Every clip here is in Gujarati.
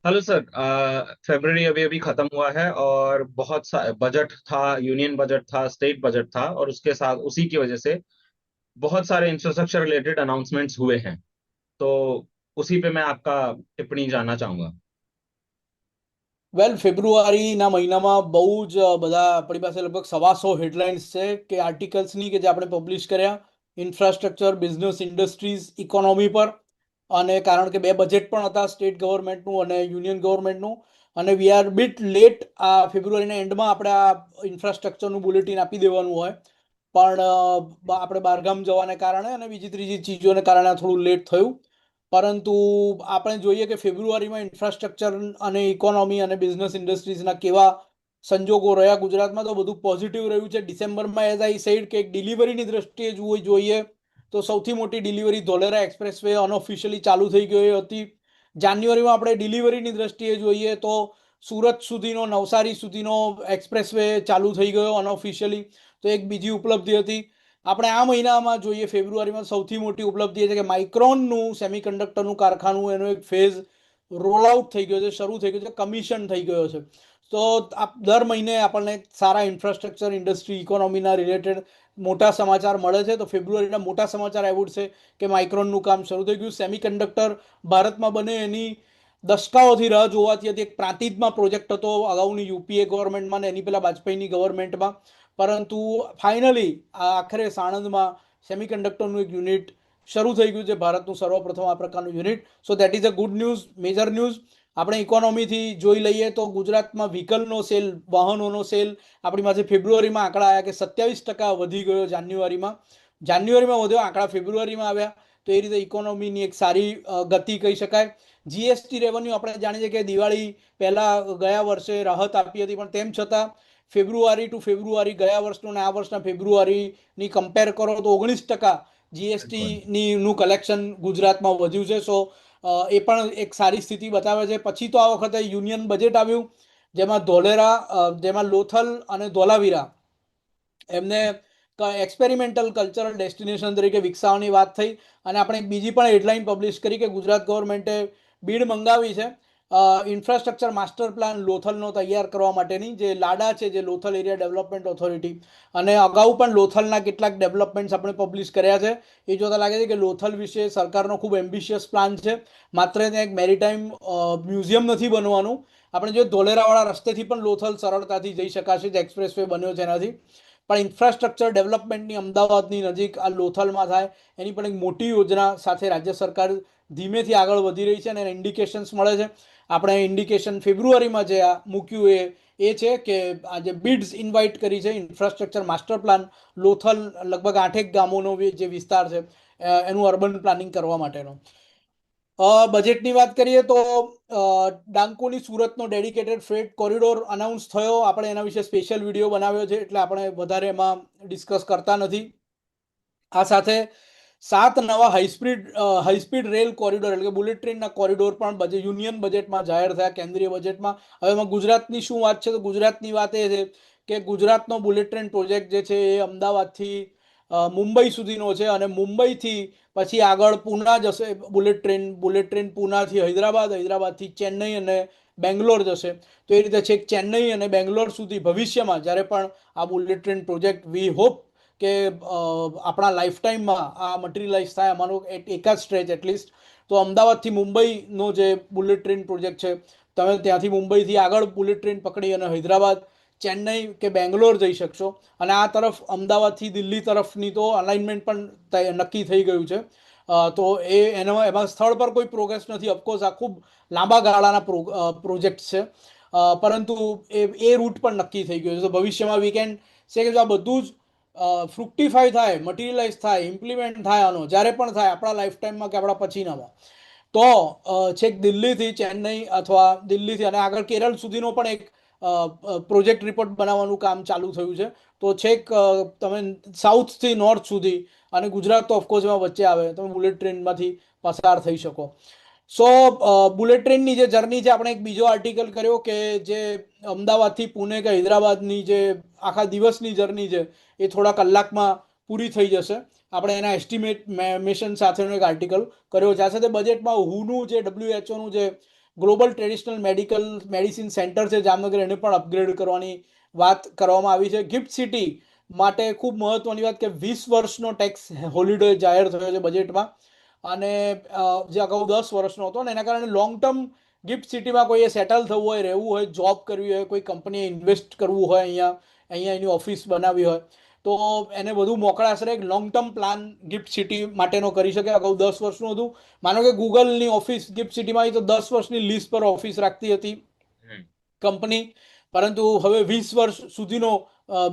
Hello sir. फरवरी अभी अभी खत्म हुआ है और बहुत सा बजट था, यूनियन बजट था, स्टेट बजट था, और उसके साथ उसी की वजह से बहुत सारे इंफ्रास्ट्रक्चर रिलेटेड अनाउंसमेंट्स हुए हैं। तो उसी पे मैं आपका टिप्पणी जानना चाहूंगा। વેલ ફેબ્રુઆરીના મહિનામાં બહુ જ બધા આપણી પાસે લગભગ 125 હેડલાઇન્સ છે કે આર્ટિકલ્સની કે જે આપણે પબ્લિશ કર્યા ઇન્ફ્રાસ્ટ્રક્ચર બિઝનેસ ઇન્ડસ્ટ્રીઝ ઇકોનોમી પર. અને કારણ કે બે બજેટ પણ હતા, સ્ટેટ ગવર્મેન્ટનું અને યુનિયન ગવર્મેન્ટનું. અને વી આર બીટ લેટ આ ફેબ્રુઆરીના એન્ડમાં આપણે આ ઇન્ફ્રાસ્ટ્રક્ચરનું બુલેટિન આપી દેવાનું હોય. પણ આપણે બહારગામ જવાને કારણે અને બીજી ત્રીજી ચીજોને કારણે આ થોડું લેટ થયું. પરંતુ આપણે જોઈએ કે ફેબ્રુઆરીમાં ઇન્ફ્રાસ્ટ્રક્ચર અને ઇકોનોમી અને બિઝનેસ ઇન્ડસ્ટ્રીઝના કેવા સંજોગો રહ્યા ગુજરાતમાં, તો બધું પોઝિટિવ રહ્યું છે. ડિસેમ્બરમાં એઝ આઈ સેડ કે ડિલિવરીની દ્રષ્ટિએ જોઈએ તો સૌથી મોટી delivery Dholera express way unofficially ચાલુ થઈ ગઈ હતી. જાન્યુઆરીમાં આપણે ડિલિવરીની દ્રષ્ટિએ જોઈએ તો સુરત સુધીનો, નવસારી સુધીનો એક્સપ્રેસ વે ચાલુ થઈ ગયો અનઓફિશિયલી. તો એક બીજી ઉપલબ્ધિ હતી. આપણે આ મહિનામાં જોઈએ ફેબ્રુઆરીમાં સૌથી મોટી ઉપલબ્ધિ એ છે કે માઇક્રોનનું સેમિકન્ડક્ટરનું કારખાનું એનો એક ફેઝ રોલ આઉટ થઈ ગયો છે, શરૂ થઈ ગયો છે, કમિશન થઈ ગયો છે. તો દર મહિને આપણને સારા ઇન્ફ્રાસ્ટ્રક્ચર ઇન્ડસ્ટ્રી ઇકોનોમીના રિલેટેડ મોટા સમાચાર મળે છે. તો ફેબ્રુઆરીના મોટા સમાચાર આઈ વુડ છે કે માઇક્રોનનું કામ શરૂ થઈ ગયું. સેમિકન્ડક્ટર ભારતમાં બને એની દશકાઓથી રાહ જોવાતી હતી. એક પ્રાંતિજમાં પ્રોજેક્ટ હતો અગાઉની યુપીએ ગવર્મેન્ટમાં ને એની પહેલા વાજપેયીની ગવર્મેન્ટમાં. પરંતુ ફાઇનલી આખરે સાણંદમાં સેમિકન્ડક્ટરનું એક યુનિટ શરૂ થઈ ગયું છે, ભારતનું સર્વપ્રથમ આ પ્રકારનું unit. So that is a good news, major news. આપણે ઇકોનોમીથી જોઈ લઈએ તો ગુજરાતમાં વ્હીકલનો સેલ, વાહનોનો સેલ આપણી પાસે ફેબ્રુઆરીમાં આંકડા આવ્યા કે 27% વધી ગયો જાન્યુઆરીમાં. જાન્યુઆરીમાં વધ્યો, આંકડા ફેબ્રુઆરીમાં આવ્યા. તો એ રીતે ઇકોનોમીની એક સારી ગતિ કહી શકાય. જીએસટી રેવન્યુ આપણે જાણીએ કે દિવાળી પહેલા ગયા વર્ષે રાહત આપી હતી, પણ તેમ છતાં ફેબ્રુઆરી ટુ ફેબ્રુઆરી ગયા વર્ષનું અને આ વર્ષના ફેબ્રુઆરીની કમ્પેર કરો તો 19% બિલકુલ. જીએસટીની નું કલેક્શન ગુજરાતમાં વધ્યું છે. સો એ પણ એક સારી સ્થિતિ બતાવે છે. પછી તો આ વખતે યુનિયન બજેટ આવ્યું, જેમાં ધોલેરા, જેમાં લોથલ અને ધોલાવીરા એમને એક્સપેરિમેન્ટલ કલ્ચરલ ડેસ્ટિનેશન તરીકે વિકસાવવાની વાત થઈ. અને આપણે એક બીજી પણ હેડલાઇન પબ્લિશ કરી કે ગુજરાત ગવર્મેન્ટે બીડ મંગાવી છે ઇન્ફ્રાસ્ટ્રક્ચર માસ્ટર પ્લાન લોથલનો તૈયાર કરવા માટેની, જે લાડા છે, જે લોથલ એરિયા ડેવલપમેન્ટ ઓથોરિટી. અને અગાઉ પણ લોથલના કેટલાક ડેવલપમેન્ટ્સ આપણે પબ્લિશ કર્યા છે. એ જોતા લાગે છે કે લોથલ વિશે સરકારનો ખૂબ એમ્બિશિયસ પ્લાન છે. માત્ર ત્યાં એક મેરીટાઈમ મ્યુઝિયમ નથી બનવાનું. આપણે જો ધોલેરાવાળા રસ્તેથી પણ લોથલ સરળતાથી જઈ શકાશે, જે એક્સપ્રેસ વે બન્યો છે એનાથી. પણ ઇન્ફ્રાસ્ટ્રક્ચર ડેવલપમેન્ટની અમદાવાદની નજીક આ લોથલમાં થાય એની પણ એક મોટી યોજના સાથે રાજ્ય સરકાર ધીમેથી આગળ વધી રહી છે અને ઇન્ડિકેશન્સ મળે છે. આપણે ઇન્ડિકેશન ફેબ્રુઆરીમાં જે આ મૂક્યું એ છે કે આ જે બિડ્સ ઇન્વાઇટ કરી છે ઇન્ફ્રાસ્ટ્રક્ચર માસ્ટર પ્લાન લોથલ લગભગ 8 ગામોનો જે વિસ્તાર છે એનું અર્બન પ્લાનિંગ કરવા માટેનો. બજેટની વાત કરીએ તો ડાંકોની સુરતનો ડેડિકેટેડ ફ્રેટ કોરિડોર અનાઉન્સ થયો. આપણે એના વિશે સ્પેશિયલ વિડીયો બનાવ્યો છે, એટલે આપણે વધારે એમાં ડિસ્કસ કરતા નથી. આ સાથે 7 નવા હાઈસ્પીડ રેલ કોરિડોર એટલે કે બુલેટ ટ્રેનના કોરિડોર પણ યુનિયન બજેટમાં જાહેર થયા, કેન્દ્રીય બજેટમાં. હવે એમાં ગુજરાતની શું વાત છે? તો ગુજરાતની વાત એ છે કે ગુજરાતનો બુલેટ ટ્રેન પ્રોજેક્ટ જે છે એ અમદાવાદથી મુંબઈ સુધીનો છે. અને મુંબઈથી પછી આગળ પૂના જશે બુલેટ ટ્રેન પૂનાથી હૈદરાબાદ, હૈદરાબાદથી ચેન્નઈ અને બેંગ્લોર જશે. તો એ રીતે છેક ચેન્નઈ અને બેંગ્લોર સુધી ભવિષ્યમાં જ્યારે પણ આ bullet train project we hope કે આપણા લાઈફ ટાઈમમાં આ મટીરિયલાઇઝ થાય, અમારો એકાદ સ્ટ્રેચ એટલીસ્ટ. તો અમદાવાદથી મુંબઈનો જે બુલેટ ટ્રેન પ્રોજેક્ટ છે, તમે ત્યાંથી મુંબઈથી આગળ બુલેટ ટ્રેન પકડી અને હૈદરાબાદ, ચેન્નઈ કે બેંગ્લોર જઈ શકશો. અને આ તરફ અમદાવાદથી દિલ્હી તરફની તો અલાઇનમેન્ટ પણ નક્કી થઈ ગયું છે. તો એમાં સ્થળ પર કોઈ પ્રોગ્રેસ નથી. ઓફકોર્સ આ ખૂબ લાંબા ગાળાના પ્રોજેક્ટ છે, પરંતુ એ રૂટ પણ નક્કી થઈ ગયો છે. તો ભવિષ્યમાં વી કેન સે કે જો આ બધું જ ફ્રુક્ટિફાય થાય, મટીરિયલાઇઝ થાય, ઇમ્પ્લિમેન્ટ થાય, આનો જ્યારે પણ થાય આપણા લાઈફ ટાઈમમાં કે આપણા પછીનામાં, તો છેક દિલ્હીથી ચેન્નઈ અથવા દિલ્હીથી અને આગળ કેરળ સુધીનો પણ એક પ્રોજેક્ટ રિપોર્ટ બનાવવાનું કામ ચાલુ થયું છે. તો છેક તમે સાઉથથી નોર્થ સુધી, અને ગુજરાત તો ઓફકોર્સ એમાં વચ્ચે આવે, તમે બુલેટ ટ્રેનમાંથી પસાર થઈ શકો. સો બુલેટ ટ્રેનની જે જર્ની છે, આપણે એક બીજો આર્ટિકલ કર્યો કે જે અમદાવાદથી પુણે કે હૈદરાબાદની જે આખા દિવસની જર્ની છે એ થોડા કલાકમાં પૂરી થઈ જશે. આપણે એના એસ્ટિમેટ મેશન સાથેનો એક આર્ટિકલ કર્યો છે. આ સાથે બજેટમાં હુનું જે WHO નું જે ગ્લોબલ ટ્રેડિશનલ મેડિસિન સેન્ટર છે જામનગર, એને પણ અપગ્રેડ કરવાની વાત કરવામાં આવી છે. ગિફ્ટ સિટી માટે ખૂબ મહત્વની વાત કે 20 વર્ષનો ટેક્સ હોલિડે જાહેર થયો છે બજેટમાં, અને જે અગાઉ 10 વર્ષનો હતો, અને એના કારણે લોંગ ટર્મ ગિફ્ટ સિટીમાં કોઈએ સેટલ થવું હોય, રહેવું હોય, જોબ કરવી હોય, કોઈ કંપનીએ ઇન્વેસ્ટ કરવું હોય, અહીંયા એની ઓફિસ બનાવી હોય, તો એને વધુ મોકળાશ રહે, long term plan gift city માટેનો કરી શકે. અગાઉ 10 વર્ષનું હતું. માનો કે ગૂગલની ઓફિસ ગિફ્ટ સિટીમાં આવી તો 10 વર્ષની લીઝ પર ઓફિસ રાખતી હતી કંપની, પરંતુ હવે 20 વર્ષ સુધીનો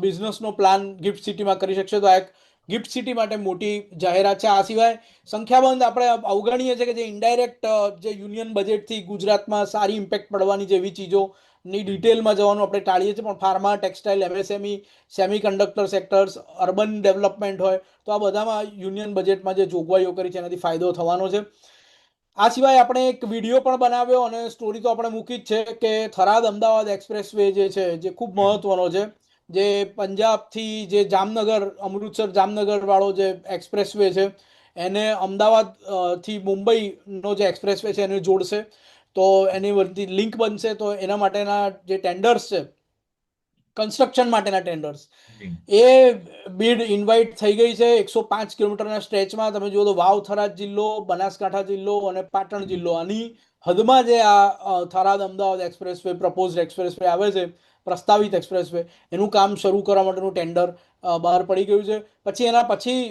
બિઝનેસનો પ્લાન ગિફ્ટ સિટીમાં કરી શકશે. તો આ એક ગિફ્ટ સિટી માટે મોટી જાહેરાત છે. આ સિવાય સંખ્યાબંધ આપણે અવગણીએ છીએ કે જે ઇનડાયરેક્ટ જે યુનિયન બજેટથી ગુજરાતમાં સારી ઇમ્પેક્ટ પડવાની જેવી ચીજોની ડિટેલમાં જવાનું આપણે ટાળીએ છીએ, પણ pharma, textile, MSME, semi conductor sectors, urban development હોય, તો આ બધામાં યુનિયન બજેટમાં જે જોગવાઈઓ કરી છે એનાથી ફાયદો થવાનો છે. આ સિવાય આપણે એક વિડીયો પણ બનાવ્યો અને સ્ટોરી તો આપણે મૂકી જ છે કે થરાદ અમદાવાદ એક્સપ્રેસ વે જે છે, જે ખૂબ મહત્વનો છે, જે પંજાબથી જે જામનગર, અમૃતસર જામનગર વાળો જે એક્સપ્રેસ વે છે, એને અમદાવાદ થી મુંબઈનો જે એક્સપ્રેસ વે છે એને જોડશે. તો એની વચ્ચે લિંક બનશે. તો એના માટેના જે ટેન્ડર્સ છે, કન્સ્ટ્રક્શન માટેના ટેન્ડર્સ, એ બીડ ઇન્વાઇટ થઈ ગઈ છે. 105 કિલોમીટરના સ્ટ્રેચમાં તમે જુઓ તો વાવ થરાદ જિલ્લો, બનાસકાંઠા જિલ્લો અને પાટણ જિલ્લો, આની હદમાં જે આ Tharad Ahmedabad express way, proposed express way આવે છે, પ્રસ્તાવિત એક્સપ્રેસ વે, એનું કામ શરૂ કરવા માટેનું ટેન્ડર બહાર પડી ગયું છે. પછી એના પછી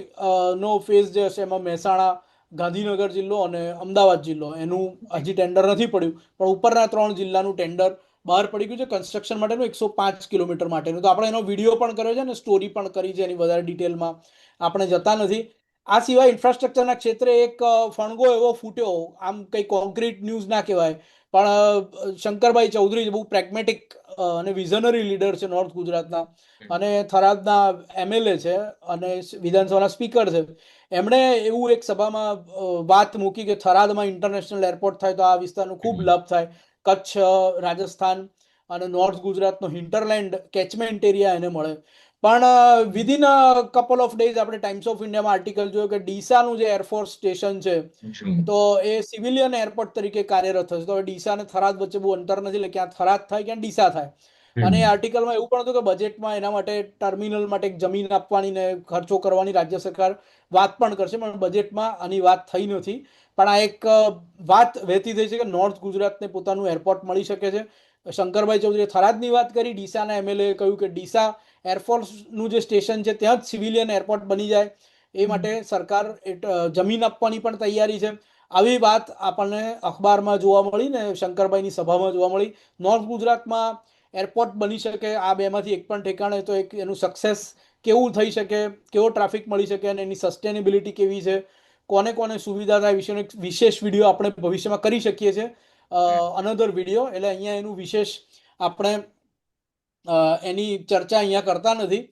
નો ફેઝ જે હશે એમાં મહેસાણા, ગાંધીનગર જિલ્લો અને અમદાવાદ જિલ્લો, એનું હજી ટેન્ડર નથી પડ્યું, પણ ઉપરના 3 જિલ્લાનું ટેન્ડર બહાર પડી ગયું છે કન્સ્ટ્રક્શન માટેનું 105 કિલોમીટર માટેનું. તો આપણે એનો વિડીયો પણ કર્યો છે અને સ્ટોરી પણ કરી છે, એની વધારે ડિટેલમાં આપણે જતા નથી. આ સિવાય ઇન્ફ્રાસ્ટ્રક્ચરના ક્ષેત્રે એક ફણગો એવો ફૂટ્યો, આમ કંઈ કોન્ક્રીટ ન્યૂઝ ના કહેવાય, પણ શંકરભાઈ ચૌધરી બહુ પ્રેગ્મેટિક અને વિઝનરી લીડર છે નોર્થ ગુજરાતના, અને થરાદના એમએલએ છે અને વિધાનસભાના સ્પીકર છે. એમણે એવું એક સભામાં વાત મૂકી કે થરાદમાં ઇન્ટરનેશનલ એરપોર્ટ થાય તો આ વિસ્તારનો ખૂબ લાભ થાય. કચ્છ, રાજસ્થાન અને નોર્થ ગુજરાતનો હિન્ટરલેન્ડ કેચમેન્ટ એરિયા એને મળે. પણ વિધિન કપલ ઓફ ડેઝ આપણે ટાઈમ્સ ઓફ ઇન્ડિયામાં આર્ટિકલ જોયો કે ડીસાનું જે એરફોર્સ સ્ટેશન છે, તો એ સિવિલિયન એરપોર્ટ તરીકે કાર્યરત થશે. તો હવે ડીસા અને થરાદ વચ્ચે બહુ અંતર નથી, એટલે ક્યાં થરાદ થાય ક્યાં ડીસા થાય. અને એ આર્ટિકલમાં એવું પણ હતું કે બજેટમાં એના માટે ટર્મિનલ માટે એક જમીન આપવાની ને ખર્ચો કરવાની રાજ્ય સરકાર વાત પણ કરશે, પણ બજેટમાં આની વાત થઈ નથી. પણ આ એક વાત વહેતી થઈ છે કે નોર્થ ગુજરાતને પોતાનું એરપોર્ટ મળી શકે છે. શંકરભાઈ ચૌધરીએ થરાદની વાત કરી, ડીસાના એમએલએ કહ્યું કે ડીસા એરફોર્સનું જે સ્ટેશન છે ત્યાં જ સિવિલિયન એરપોર્ટ બની જાય, એ માટે સરકાર જમીન આપવાની પણ તૈયારી છે. આવી વાત આપણને અખબારમાં જોવા મળી ને શંકરભાઈની સભામાં જોવા મળી. નોર્થ ગુજરાતમાં એરપોર્ટ બની શકે આ બેમાંથી એક પણ ઠેકાણે, તો એક એનું સક્સેસ કેવું થઈ શકે, કેવો ટ્રાફિક મળી શકે અને એની સસ્ટેનેબિલિટી કેવી છે, કોને કોને સુવિધા થાય વિશેનો એક વિશેષ વિડીયો આપણે ભવિષ્યમાં કરી શકીએ છીએ, અનધર વિડીયો. એટલે અહીંયા એનું વિશેષ આપણે એની ચર્ચા અહીંયા કરતા નથી.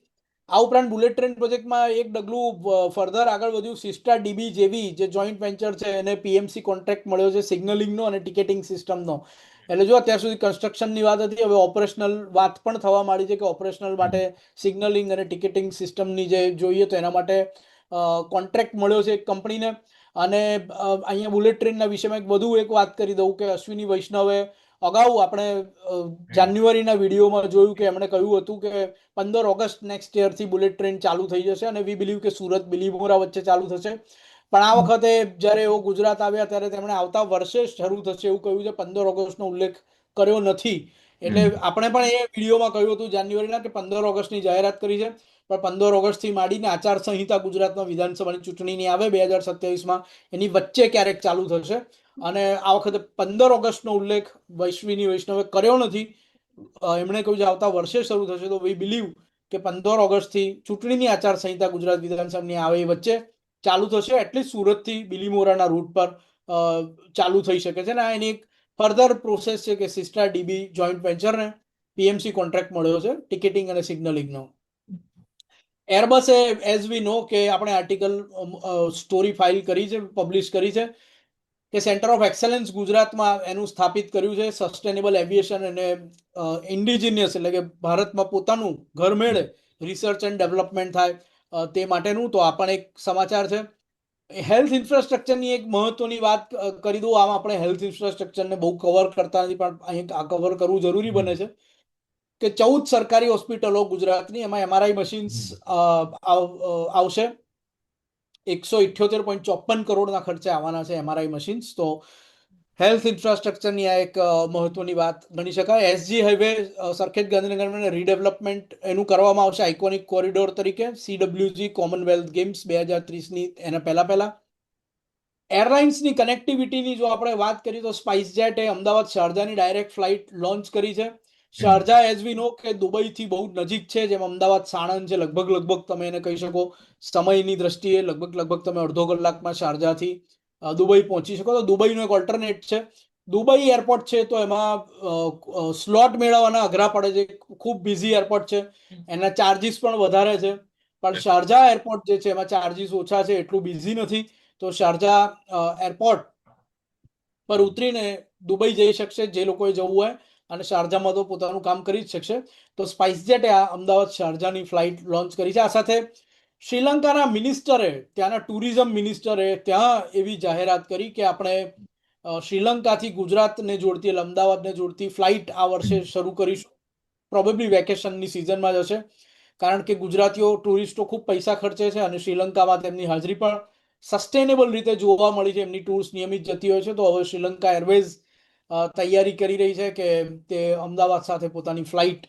આ ઉપરાંત બુલેટ ટ્રેન પ્રોજેક્ટમાં એક ડગલું ફર્ધર આગળ વધ્યું. સિસ્ટા ડીબી જેવી જે જોઈન્ટ વેન્ચર છે એને પીએમસી કોન્ટ્રાક્ટ મળ્યો છે સિગ્નલિંગનો અને ટિકિટિંગ સિસ્ટમનો. એટલે જો અત્યાર સુધી કન્સ્ટ્રક્શનની વાત હતી, હવે ઓપરેશનલ વાત પણ થવા માંડી છે કે ઓપરેશનલ માટે સિગ્નલિંગ અને ટિકિટિંગ સિસ્ટમની જે જોઈએ તો એના માટે કોન્ટ્રાક્ટ મળ્યો છે એક કંપનીને. અને અહીંયા બુલેટ ટ્રેનના વિષયમાં વધુ એક વાત કરી દઉં કે અશ્વિની વૈષ્ણવે અગાઉ આપણે જાન્યુઆરીના વિડીયોમાં જોયું કે એમણે કહ્યું હતું કે 15 ઓગસ્ટ નેક્સ્ટ યરથી બુલેટ ટ્રેન ચાલુ થઈ જશે અને વી બિલીવ કે સુરત બિલીમોરા વચ્ચે ચાલુ થશે. પણ આ વખતે જ્યારે એઓ ગુજરાત આવ્યા ત્યારે તેમણે આવતા વર્ષે શરૂ થશે એવું કહ્યું છે, 15 ઓગસ્ટનો ઉલ્લેખ કર્યો નથી. એટલે આપણે પણ એ વિડીયોમાં કહ્યું હતું જાન્યુઆરીના કે 15 ઓગસ્ટની જાહેરાત કરી છે, પણ 15 ઓગસ્ટથી માંડીને આચારસંહિતા ગુજરાતમાં વિધાનસભાની ચૂંટણીની આવે 2027માં, એની વચ્ચે ક્યારેક ચાલુ થશે. અને આ વખતે 15 ઓગસ્ટનો ઉલ્લેખ અશ્વિની વૈષ્ણવે કર્યો નથી. એમણે કહ્યું છે આવતા વર્ષે શરૂ થશે. તો વી બિલીવ કે 15 ઓગસ્ટથી ચૂંટણીની આચારસંહિતા ગુજરાત વિધાનસભાની આવે એ વચ્ચે ચાલુ થશે. એટલીસ્ટ સુરતથી બિલીમોરાના રૂટ પર ચાલુ થઈ શકે છે. અને આ એની એક ફર્ધર પ્રોસેસ છે કે સિસ્ટા ડીબી જોઈન્ટ વેન્ચરને પીએમસી કોન્ટ્રાક્ટ મળ્યો છે ટિકિટિંગ અને સિગ્નલિંગનો. એરબસે એઝ વી નો કે આપણે આર્ટિકલ સ્ટોરી ફાઇલ કરી છે, પબ્લિશ કરી છે કે સેન્ટર ઓફ એક્સેલન્સ ગુજરાતમાં એનું સ્થાપિત કર્યું છે. સસ્ટેનેબલ એવિએશન અને ઇન્ડિજિનિયસ એટલે કે ભારતમાં પોતાનું ઘરમેળે રિસર્ચ એન્ડ ડેવલપમેન્ટ થાય તે માટેનું. તો આ પણ એક સમાચાર છે. હેલ્થ ઇન્ફ્રાસ્ટ્રક્ચરની એક મહત્વની વાત કરી દઉં. આમ આપણે હેલ્થ ઇન્ફ્રાસ્ટ્રક્ચરને બહુ કવર કરતા નથી, પણ અહીં આ કવર કરવું જરૂરી બને છે કે 14 સરકારી હોસ્પિટલો ગુજરાતની, એમાં MRI મશીન્સ આવશે. 178.54 કરોડના ખર્ચે આવવાના છે MRI મશીન્સ. તો હેલ્થ ઇન્ફ્રાસ્ટ્રક્ચરની આ એક મહત્વની વાત ગણી શકાય. SG હાઈવે સરખેજ ગાંધીનગરમાં રીડેવલપમેન્ટ એનું કરવામાં આવશે આઇકોનિક કોરિડોર તરીકે. CWG કોમનવેલ્થ ગેમ્સ 2030ની એના પહેલા એરલાઇન્સની કનેક્ટિવિટીની જો આપણે વાત કરીએ તો સ્પાઇસજેટ એ અમદાવાદ શારજાની ડાયરેક્ટ ફ્લાઇટ લોન્ચ કરી છે. શારજા એઝ વી નો કે દુબઈથી બહુ નજીક છે, જેમ અમદાવાદ સાણંદ છે. લગભગ તમે એને કહી શકો સમયની દ્રષ્ટિએ લગભગ તમે અડધો કલાકમાં શારજાથી દુબઈ પહોંચી શકો. તો દુબઈનો એક ઓલ્ટરનેટ છે. દુબઈ એરપોર્ટ છે તો એમાં સ્લોટ મેળવવાના અઘરા પડે છે, ખૂબ બિઝી એરપોર્ટ છે, એના ચાર્જિસ પણ વધારે છે. પણ શારજા એરપોર્ટ જે છે એમાં ચાર્જિસ ઓછા છે, એટલું બિઝી નથી. તો શારજા એરપોર્ટ પર ઉતરીને દુબઈ જઈ શકશે જે લોકોએ જવું હોય, અને શારજામાં તો પોતાનું કામ કરી જ શકશે. તો સ્પાઇસજેટે આ અમદાવાદ શારજાની ફ્લાઇટ લોન્ચ કરી છે. આ સાથે શ્રીલંકાના મિનિસ્ટરે, ત્યાંના ટુરિઝમ મિનિસ્ટરે ત્યાં એવી જાહેરાત કરી કે આપણે શ્રીલંકાથી ગુજરાતને જોડતી એટલે અમદાવાદને જોડતી ફ્લાઇટ આ વર્ષે શરૂ કરીશું. પ્રોબેબલી વેકેશનની સિઝનમાં જ હશે, કારણ કે ગુજરાતીઓ ટુરિસ્ટો ખૂબ પૈસા ખર્ચે છે અને શ્રીલંકામાં તેમની હાજરી પણ સસ્ટેનેબલ રીતે જોવા મળી છે. એમની ટૂર્સ નિયમિત જતી હોય છે. તો હવે શ્રીલંકા એરવેઝ તૈયારી કરી રહી છે કે તે અમદાવાદ સાથે પોતાની ફ્લાઇટ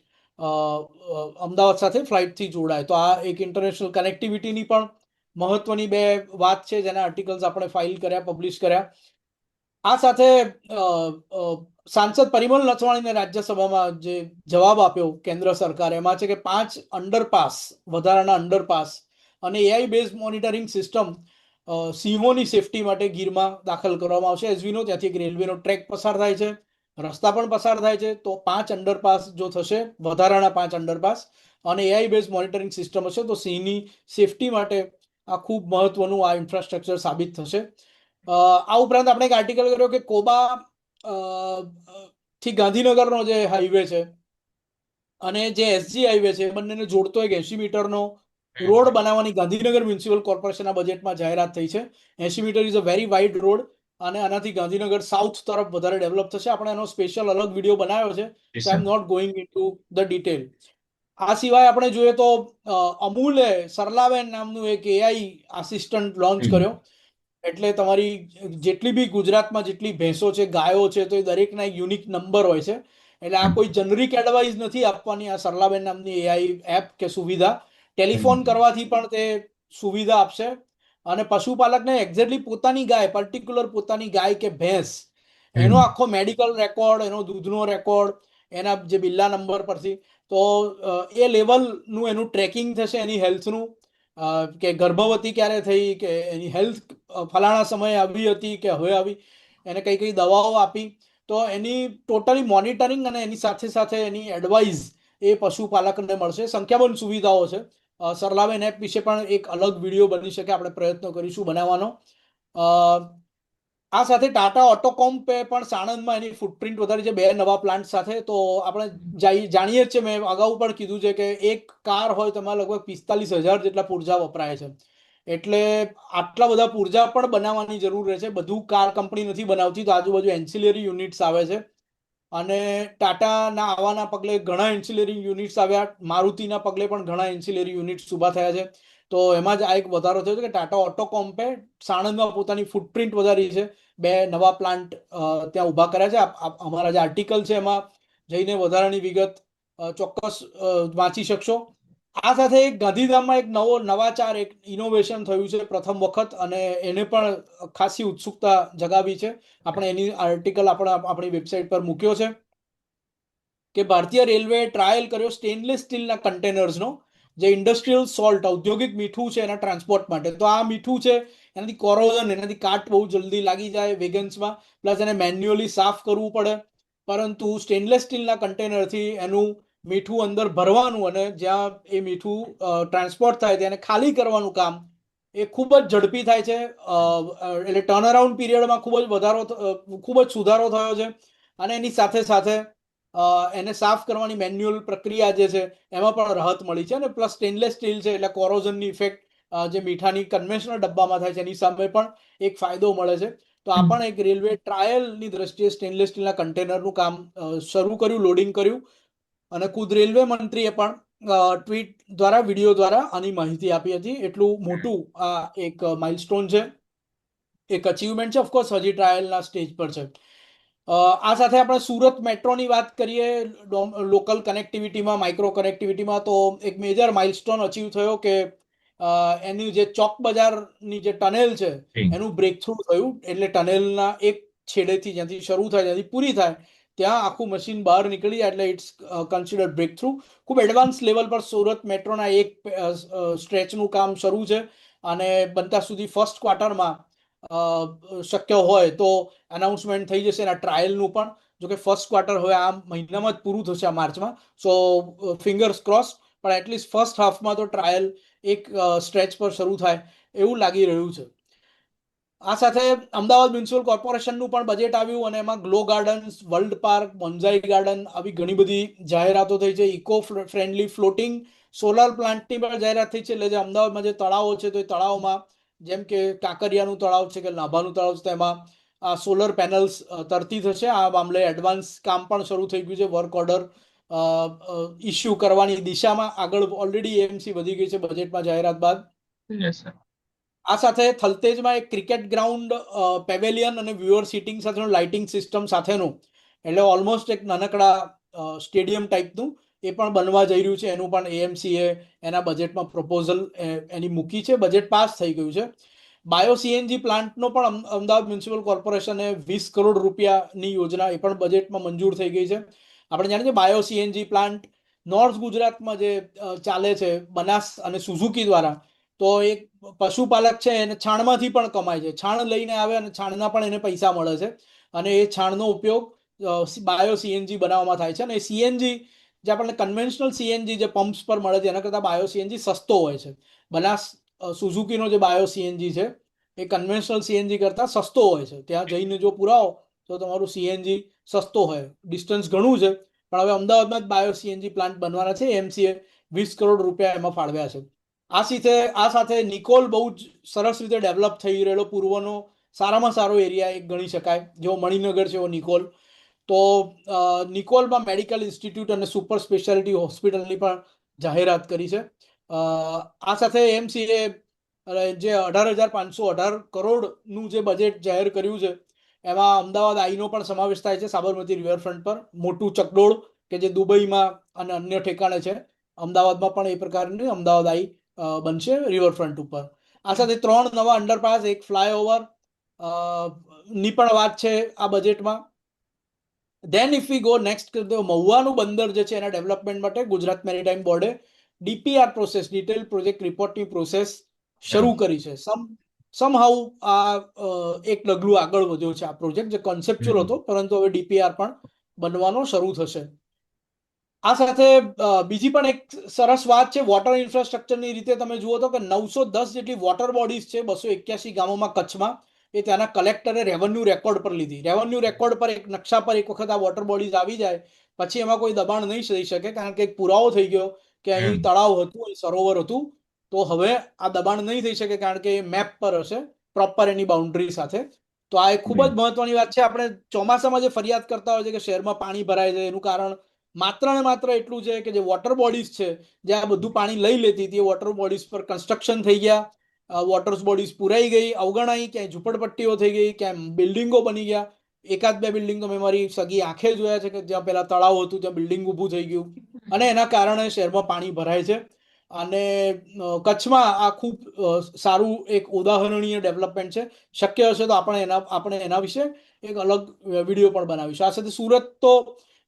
અમદાવાદ સાથે ફ્લાઇટથી જોડાય. તો આ એક ઇન્ટરનેશનલ કનેક્ટિવિટીની પણ મહત્વની બે વાત છે, જેના આર્ટિકલ્સ આપણે ફાઇલ કર્યા, પબ્લિશ કર્યા. આ સાથે સાંસદ પરિમલ નથવાણીને રાજ્યસભામાં જે જવાબ આપ્યો કેન્દ્ર સરકાર, એમાં છે કે 5 અંડરપાસ, વધારાના અંડરપાસ અને AI બેઝ મોનિટરિંગ સિસ્ટમ સિંહોની સેફટી માટે ગીરમાં દાખલ કરવામાં આવશે. એઝ વી નો ત્યાંથી એક રેલવેનો ટ્રેક પસાર થાય છે, રસ્તા પણ પસાર થાય છે. તો 5 અંડરપાસ જો થશે, વધારાના 5 અંડરપાસ અને AI બેઝ મોનિટરિંગ સિસ્ટમ હશે, તો સિંહની સેફટી માટે આ ખૂબ મહત્વનું આ ઇન્ફ્રાસ્ટ્રક્ચર સાબિત થશે. આ ઉપરાંત આપણે એક આર્ટિકલ કર્યો કે કોબા થી ગાંધીનગરનો જે હાઈવે છે અને જે SG હાઈવે છે, બંનેને જોડતો એક 80 મીટરનો રોડ બનાવવાની ગાંધીનગર મ્યુનિસિપલ કોર્પોરેશનના બજેટમાં જાહેરાત થઈ છે. 80 metre is a very wide road અને આનાથી ગાંધીનગર સાઉથ તરફ વધારે ડેવલપ થશે. આપણે એનો સ્પેશિયલ અલગ વિડીયો બનાવ્યો છે, so I am not going into the detail. આ સિવાય આપણે જોઈએ તો અમૂલે સરલાબેન નામનું એક AI આસિસ્ટન્ટ લોન્ચ કર્યો. એટલે તમારી જેટલી બી ગુજરાતમાં જેટલી ભેંસો છે, ગાયો છે, તો એ દરેકના એક યુનિક નંબર હોય છે. એટલે આ કોઈ જનરિક એડવાઇસ નથી આપવાની. આ સરલાબેન નામની AI એપ કે સુવિધા ટેલિફોન કરવાથી પણ તે સુવિધા આપશે. અને પશુપાલકને એક્ઝેક્ટલી પોતાની ગાય, પર્ટિક્યુલર પોતાની ગાય કે ભેંસ, એનો આખો મેડિકલ રેકોર્ડ, એનો દૂધનો રેકોર્ડ, એના જે બિલ્લા નંબર પરથી, તો એ લેવલનું એનું ટ્રેકિંગ થશે, એની હેલ્થનું, કે ગર્ભવતી ક્યારે થઈ, કે એની હેલ્થ ફલાણા સમયે આવી હતી કે હવે આવી, એને કઈ કઈ દવાઓ આપી. તો એની ટોટલી મોનિટરિંગ અને એની સાથે સાથે એની એડવાઇસ એ પશુપાલકને મળશે. સંખ્યાબંધ સુવિધાઓ છે. સરલાબેન એપ વિશે પણ એક અલગ વિડીયો બની શકે, આપણે પ્રયત્ન કરીશું બનાવવાનો. આ સાથે ટાટા ઓટોકોમ્પે પણ સાણંદમાં એની ફૂટપ્રિન્ટ વધારી છે 2 નવા પ્લાન્ટ સાથે. તો આપણે જાણીએ જ છે, મેં અગાઉ પણ કીધું છે કે એક કાર હોય તેમાં લગભગ 45,000 જેટલા પુર્જા વપરાય છે. એટલે આટલા બધા પુર્જા પણ બનાવવાની જરૂર રહે છે. બધું કાર કંપની નથી બનાવતી, તો આજુબાજુ એન્સિલરી યુનિટ્સ આવે છે. અને ટાટાના આવવાના પગલે ઘણા એન્સિલરી યુનિટ્સ આવ્યા. મારુતિના પગલે પણ ઘણા એન્સિલરી યુનિટ્સ ઊભા થયા છે. તો એમાં જ આ એક વધારો થયો છે કે ટાટા ઓટોકોમ્પે સાણંદમાં પોતાની ફૂટપ્રિન્ટ વધારી છે. 2 નવા પ્લાન્ટ ત્યાં ઊભા કર્યા છે. અમારા જે આર્ટિકલ છે એમાં જઈને વધારાની વિગત ચોક્કસ વાંચી શકશો. આ સાથે ગાંધીધામમાં એક નવાચાર, એક ઇનોવેશન થયું છે પ્રથમ વખત, અને એને પણ ખાસી ઉત્સુકતા જગાવી છે. આપણે એની આર્ટિકલ આપણી વેબસાઇટ પર મૂક્યો છે કે ભારતીય રેલવે ટ્રાયલ કર્યો સ્ટેનલેસ સ્ટીલના કન્ટેનર્સનો, જે ઇન્ડસ્ટ્રીયલ સોલ્ટ, ઔદ્યોગિક મીઠું છે એના ટ્રાન્સપોર્ટ માટે. તો આ મીઠું છે, એનાથી કોરોઝન, એનાથી કાટ બહુ જલ્દી લાગી જાય વેગન્સમાં, પ્લસ એને મેન્યુઅલી સાફ કરવું પડે. પરંતુ સ્ટેનલેસ સ્ટીલના કન્ટેનરથી એનું મીઠું અંદર ભરવાનું અને જ્યાં એ મીઠું ટ્રાન્સપોર્ટ થાય ત્યાં ખાલી કરવાનું કામ એ ખૂબ જ ઝડપી થાય છે. એટલે ટર્નઅરાઉન્ડ પીરિયડમાં ખૂબ જ સુધારો થયો છે. અને એની સાથે સાથે એને સાફ કરવાની મેન્યુઅલ પ્રક્રિયા જે છે એમાં પણ રાહત મળી છે. અને પ્લસ સ્ટેનલેસ સ્ટીલ છે એટલે કોરોઝનની ઇફેક્ટ જે મીઠાની કન્વેન્શનલ ડબ્બામાં થાય છે એની સામે પણ એક ફાયદો મળે છે. તો આ પણ એક રેલવે ટ્રાયલની દ્રષ્ટિએ સ્ટેનલેસ સ્ટીલના કન્ટેનરનું કામ શરૂ કર્યું, લોડિંગ કર્યું, અને ખુદ રેલવે મંત્રીએ પણ ટ્વીટ દ્વારા, વિડીયો દ્વારા આની માહિતી આપી હતી. એટલું મોટું આ એક માઇલસ્ટોન છે, એક અચીવમેન્ટ છે. ઓફકોર્સ હજી ટ્રાયલના સ્ટેજ પર છે. આ સાથે આપણે સુરત મેટ્રોની વાત કરીએ, લોકલ કનેક્ટિવિટીમાં, માઇક્રો કનેક્ટિવિટીમાં, તો એક મેજર માઇલસ્ટોન અચીવ થયો કે એની જે ચોક બજારની જે ટનેલ છે એનું બ્રેક થ્રુ થયું. એટલે ટનેલના એક છેડેથી, જ્યાંથી શરૂ થાય ત્યાંથી પૂરી થાય, ત્યાં આખું મશીન બહાર નીકળી જાય, એટલે ઇટ્સ કન્સિડર્ડ બ્રેક થ્રુ. ખૂબ એડવાન્સ લેવલ પર સુરત મેટ્રોના એક સ્ટ્રેચનું કામ શરૂ છે, અને બનતા સુધી ફર્સ્ટ ક્વાર્ટરમાં શક્ય હોય તો અનાઉન્સમેન્ટ થઈ જશે એના ટ્રાયલનું પણ. જોકે ફર્સ્ટ ક્વાર્ટર હવે આ મહિનામાં જ પૂરું થશે, આ માર્ચમાં, સો ફિંગર્સ ક્રોસ. પણ એટલીસ્ટ ફર્સ્ટ હાફમાં તો ટ્રાયલ એક સ્ટ્રેચ પર શરૂ થાય એવું લાગી રહ્યું છે. આ સાથે અમદાવાદ મ્યુનિસિપલ કોર્પોરેશનનું પણ બજેટ આવ્યું, અને એમાં glow gardens, world park, bonsai garden, આવી ઘણી બધી જાહેરાતો થઈ છે. ઇકો ફ્રેન્ડલી ફ્લોટિંગ સોલાર પ્લાન્ટની પણ જાહેરાત થઈ છે. એટલે જે અમદાવાદમાં જે તળાવો છે, તો એ તળાવમાં, જેમ કે કાંકરિયાનું તળાવ છે કે લાભાનું તળાવ છે, તેમાં આ સોલર પેનલ્સ તરતી થશે. આ મામલે એડવાન્સ કામ પણ શરૂ થઈ ગયું છે. વર્ક ઓર્ડર ઇસ્યુ કરવાની દિશામાં આગળ ઓલરેડી એએમસી વધી ગઈ છે બજેટમાં જાહેરાત બાદ. આ સાથે થલતેજમાં એક ક્રિકેટ ગ્રાઉન્ડ, પેવેલિયન અને વ્યુઅર સીટિંગ સાથેનું લાઇટિંગ સિસ્ટમ સાથેનું, એટલે ઓલમોસ્ટ એક નાનકડા સ્ટેડિયમ ટાઈપનું એ પણ બનવા જઈ રહ્યું છે. એનું પણ એએમસીએ એના બજેટમાં પ્રપોઝલ એની મૂકી છે. બજેટ પાસ થઈ ગયું છે. બાયો સીએનજી પ્લાન્ટનો પણ અમદાવાદ મ્યુનિસિપલ કોર્પોરેશને 20 કરોડ રૂપિયાની યોજના એ પણ બજેટમાં મંજૂર થઈ ગઈ છે. આપણે જાણીએ છીએ બાયો સીએનજી પ્લાન્ટ નોર્થ ગુજરાતમાં જે ચાલે છે બનાસ અને સુઝુકી દ્વારા, તો એક પશુપાલક છે એને છાણમાંથી પણ કમાય છે. છાણ લઈને આવે અને છાણના પણ એને પૈસા મળે છે, અને એ છાણનો ઉપયોગ બાયો સીએનજી બનાવવામાં થાય છે. અને સીએનજી જે આપણને કન્વેન્શનલ સીએનજી જે પમ્પ્સ પર મળે છે એના કરતાં બાયો સીએનજી સસ્તો હોય છે. બનાસ સુઝુકીનો જે બાયો સીએનજી છે એ કન્વેન્શનલ સીએનજી કરતાં સસ્તો હોય છે. ત્યાં જઈને જો પુરાવો તો તમારું સીએનજી સસ્તો હોય. ડિસ્ટન્સ ઘણું છે, પણ હવે અમદાવાદમાં જ બાયો સીએનજી પ્લાન્ટ બનવાના છે. એમસીએ 20 કરોડ રૂપિયા એમાં ફાળવ્યા છે. આ સાથે નિકોલ બહુ જ સરસ રીતે ડેવલપ થઈ રહેલો પૂર્વનો સારામાં સારો એરિયા એક ગણી શકાય. જેવો મણિનગર છે એવો નિકોલ. તો નિકોલમાં મેડિકલ ઇન્સ્ટિટ્યૂટ અને સુપર સ્પેશિયાલિટી હોસ્પિટલની પણ જાહેરાત કરી છે. આ સાથે એમસીએ જે 18,518 કરોડનું જે બજેટ જાહેર કર્યું છે, એમાં અમદાવાદ આઈનો પણ સમાવેશ થાય છે. સાબરમતી રિવરફ્રન્ટ પર મોટું ચકડોળ કે જે દુબઈમાં અને અન્ય ઠેકાણે છે, અમદાવાદમાં પણ એ પ્રકારની અમદાવાદ આઈ બનશે રિવરફ્રન્ટ ઉપર. આ સાથે 3 નવા અંડરપાસ, એક ફ્લાયઓવર ની પણ વાત છે આ બજેટમાં. Then if we go next, મહુવાનું બંદર જે છે એના ડેવલપમેન્ટ માટે ગુજરાત મેરીટાઈમ બોર્ડે ડીપીઆર પ્રોસેસ, ડિટેલ પ્રોજેક્ટ રિપોર્ટની પ્રોસેસ શરૂ કરી છે. સમહાઉ આ એક ડગલું આગળ વધ્યો છે આ પ્રોજેક્ટ, જે કોન્સેપ્ચ્યુઅલ હતો, પરંતુ હવે ડીપીઆર પણ બનવાનો શરૂ થશે. આ સાથે બીજી પણ એક સરસ વાત છે વોટર ઇન્ફ્રાસ્ટ્રક્ચરની રીતે. તમે જુઓ તો કે 910 જેટલી વોટર બોડીઝ છે 281 ગામોમાં કચ્છમાં. એ ત્યાંના કલેક્ટરે રેવન્યુ રેકોર્ડ પર લીધી. રેવન્યુ રેકોર્ડ પર એક નકશા પર એક વખત આ વોટર બોડીઝ આવી જાય પછી એમાં કોઈ દબાણ નહીં થઈ શકે, કારણ કે એક પુરાવો થઈ ગયો કે અહીં તળાવ હતું, અહીં સરોવર હતું. તો હવે આ દબાણ નહીં થઈ શકે, કારણ કે એ મેપ પર હશે પ્રોપર એની બાઉન્ડ્રી સાથે. તો આ એક ખૂબ જ મહત્વની વાત છે. આપણે ચોમાસામાં જે ફરિયાદ કરતા હોય છે કે શહેરમાં પાણી ભરાય છે, એનું કારણ માત્ર ને માત્ર એટલું છે કે જે વોટર બોડીઝ છે, જે આ બધું પાણી લઈ લેતી હતી, એ વોટર બોડીઝ પર કન્સ્ટ્રક્શન થઈ ગયા, વોટર બોડીઝ પુરાઈ ગઈ, અવગણાઈ, ક્યાંય ઝૂંપડપટ્ટીઓ થઈ ગઈ, ક્યાંય બિલ્ડિંગો બની ગયા. એકાદ બે બિલ્ડિંગ તો મેં મારી સગી આંખે જોયા છે કે જ્યાં પેલા તળાવ હતું ત્યાં બિલ્ડિંગ ઊભું થઈ ગયું, અને એના કારણે શહેરમાં પાણી ભરાય છે. અને કચ્છમાં આ ખૂબ સારું એક ઉદાહરણીય ડેવલપમેન્ટ છે. શક્ય હશે તો આપણે એના વિશે એક અલગ વિડીયો પણ બનાવીશું. આ સાથે સુરત તો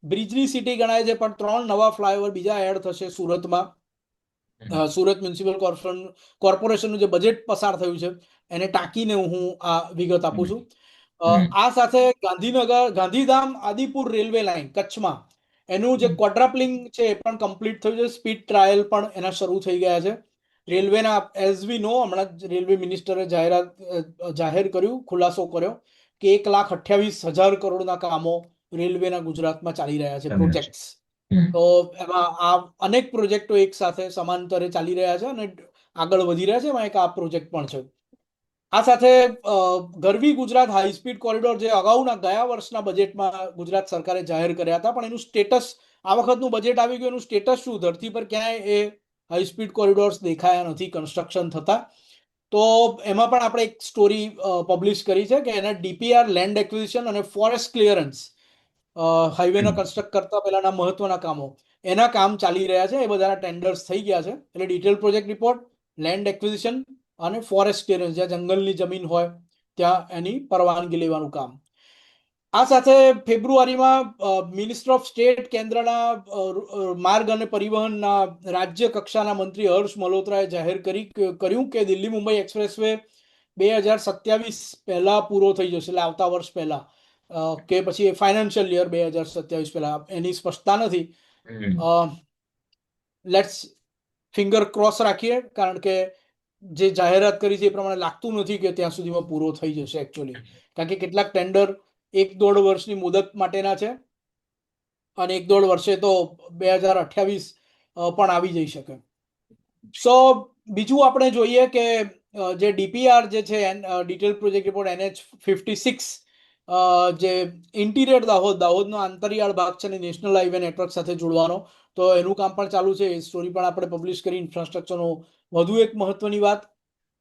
બ્રિજની સિટી ગણાય છે, પણ 3 નવા ફ્લાયઓવર બીજા એડ થશે સુરતમાં. સુરત મ્યુનિસિપલ કોર્પોરેશનનું જે બજેટ પસાર થયું છે એને ટાંકીને હું આ વિગત આપું છું. આ સાથે ગાંધીધામ આદિપુર રેલવે લાઇન કચ્છમાં, એનું જે ક્વોડ્રાપલિંગ છે એ પણ કમ્પ્લીટ થયું છે. સ્પીડ ટ્રાયલ પણ એના શરૂ થઈ ગયા છે. રેલવેના એઝ વી નો, હમણાં જ રેલવે મિનિસ્ટરે જાહેર કર્યું, ખુલાસો કર્યો કે 1,28,000 કરોડના કામો રેલવેના ગુજરાતમાં ચાલી રહ્યા છે, પ્રોજેક્ટ્સ. તો એમાં આ અનેક પ્રોજેક્ટો એક સાથે સમાંતરે ચાલી રહ્યા છે, અને આગળ વધી રહ્યા છે. એમાં એક આ પ્રોજેક્ટ પણ છે. આ સાથે ગરવી ગુજરાત હાઈ સ્પીડ કોરિડોર જે અગાઉના ગયા વર્ષના બજેટમાં ગુજરાત સરકારે જાહેર કર્યા હતા, પણ એનું સ્ટેટસ આ વખતનું બજેટ આવી ગયું, એનું સ્ટેટસ શું? ધરતી પર ક્યાંય એ હાઈ સ્પીડ કોરિડોર્સ દેખાયા નથી કન્સ્ટ્રક્શન થતા. તો એમાં પણ આપણે એક સ્ટોરી પબ્લિશ કરી છે કે એના ડીપીઆર, લેન્ડ એક્વિઝિશન અને ફોરેસ્ટ ક્લિયરન્સ, હાઈવેના કન્સ્ટ્રક્ટ કરતા પહેલાના મહત્વના કામો, એના કામ ચાલી રહ્યા છે. એ બધાના ટેન્ડર્સ થઈ ગયા છે. એટલે detail project report, land acquisition અને ફોરેસ્ટ ક્લિયરન્સ, જ્યાં જંગલની જમીન હોય ત્યાં એની પરવાનગી લેવાનું કામ. આ સાથે ફેબ્રુઆરીમાં મિનિસ્ટર ઓફ સ્ટેટ, કેન્દ્રના માર્ગ અને પરિવહનના રાજ્ય કક્ષાના મંત્રી હર્ષ મલ્હોત્રાએ જાહેર કર્યું કે દિલ્હી મુંબઈ એક્સપ્રેસ વે 2027 પહેલા પૂરો થઈ જશે, એટલે આવતા વર્ષ પહેલા કે પછી ફાઇનાન્શિયલ યર 2027 પહેલા, એની સ્પષ્ટતા નથી. લેટ્સ ફિંગર ક્રોસ રાખીએ, કારણ કે જે જાહેરાત કરી છે એ પ્રમાણે લાગતું નથી કે ત્યાં સુધીમાં પૂરો થઈ જશે એકચ્યુઅલી, કારણ કે કેટલાક ટેન્ડર 1-1.5 વર્ષની મુદત માટેના છે અને 1-1.5 વર્ષે તો 2028 પણ આવી જઈ શકે. સો બીજું આપણે જોઈએ કે જે ડીપીઆર જે છે, ડિટેલ પ્રોજેક્ટ રિપોર્ટ NH56, જે ઇન્ટિરિયર દાહોદનો આંતરિયાળ ભાગ છે અને નેશનલ હાઈવે નેટવર્ક સાથે જોડવાનો, તો એનું કામ પણ ચાલુ છે. એ સ્ટોરી પણ આપણે પબ્લિશ કરી. ઇન્ફ્રાસ્ટ્રક્ચરનો વધુ એક મહત્વની વાત.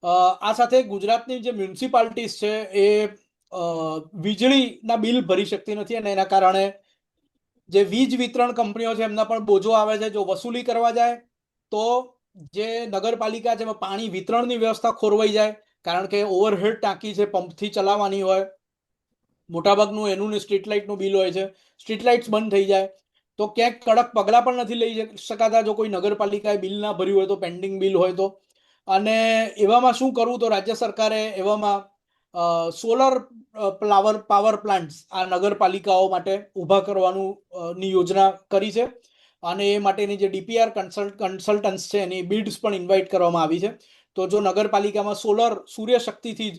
આ સાથે ગુજરાતની જે મ્યુનિસિપાલિટીઝ છે એ વીજળીના બિલ ભરી શકતી નથી, અને એના કારણે જે વીજ વિતરણ કંપનીઓ છે એમના પણ બોજો આવે છે. જો વસૂલી કરવા જાય તો જે નગરપાલિકા છે એમાં પાણી વિતરણની વ્યવસ્થા ખોરવાઈ જાય, કારણ કે ઓવરહેડ ટાંકી છે, પંપથી ચલાવવાની હોય, મોટાભાગનું એનું ને સ્ટ્રીટ લાઇટનું બિલ હોય છે. સ્ટ્રીટ લાઇટ્સ બંધ થઈ જાય તો ક્યાંક કડક પગલાં પણ નથી લઈ શકાતા જો કોઈ નગરપાલિકાએ બિલ ના ભર્યું હોય તો, પેન્ડિંગ બિલ હોય તો. અને એવામાં શું કરવું? તો રાજ્ય સરકારે એવામાં સોલર પાવર પ્લાન્ટ્સ આ નગરપાલિકાઓ માટે ઊભા કરવાનું ની યોજના કરી છે. અને એ માટેની જે ડીપીઆર કન્સલ્ટન્ટ્સ છે એની બિડ્સ પણ ઇન્વાઇટ કરવામાં આવી છે. તો જો નગરપાલિકામાં સોલર સૂર્યશક્તિથી જ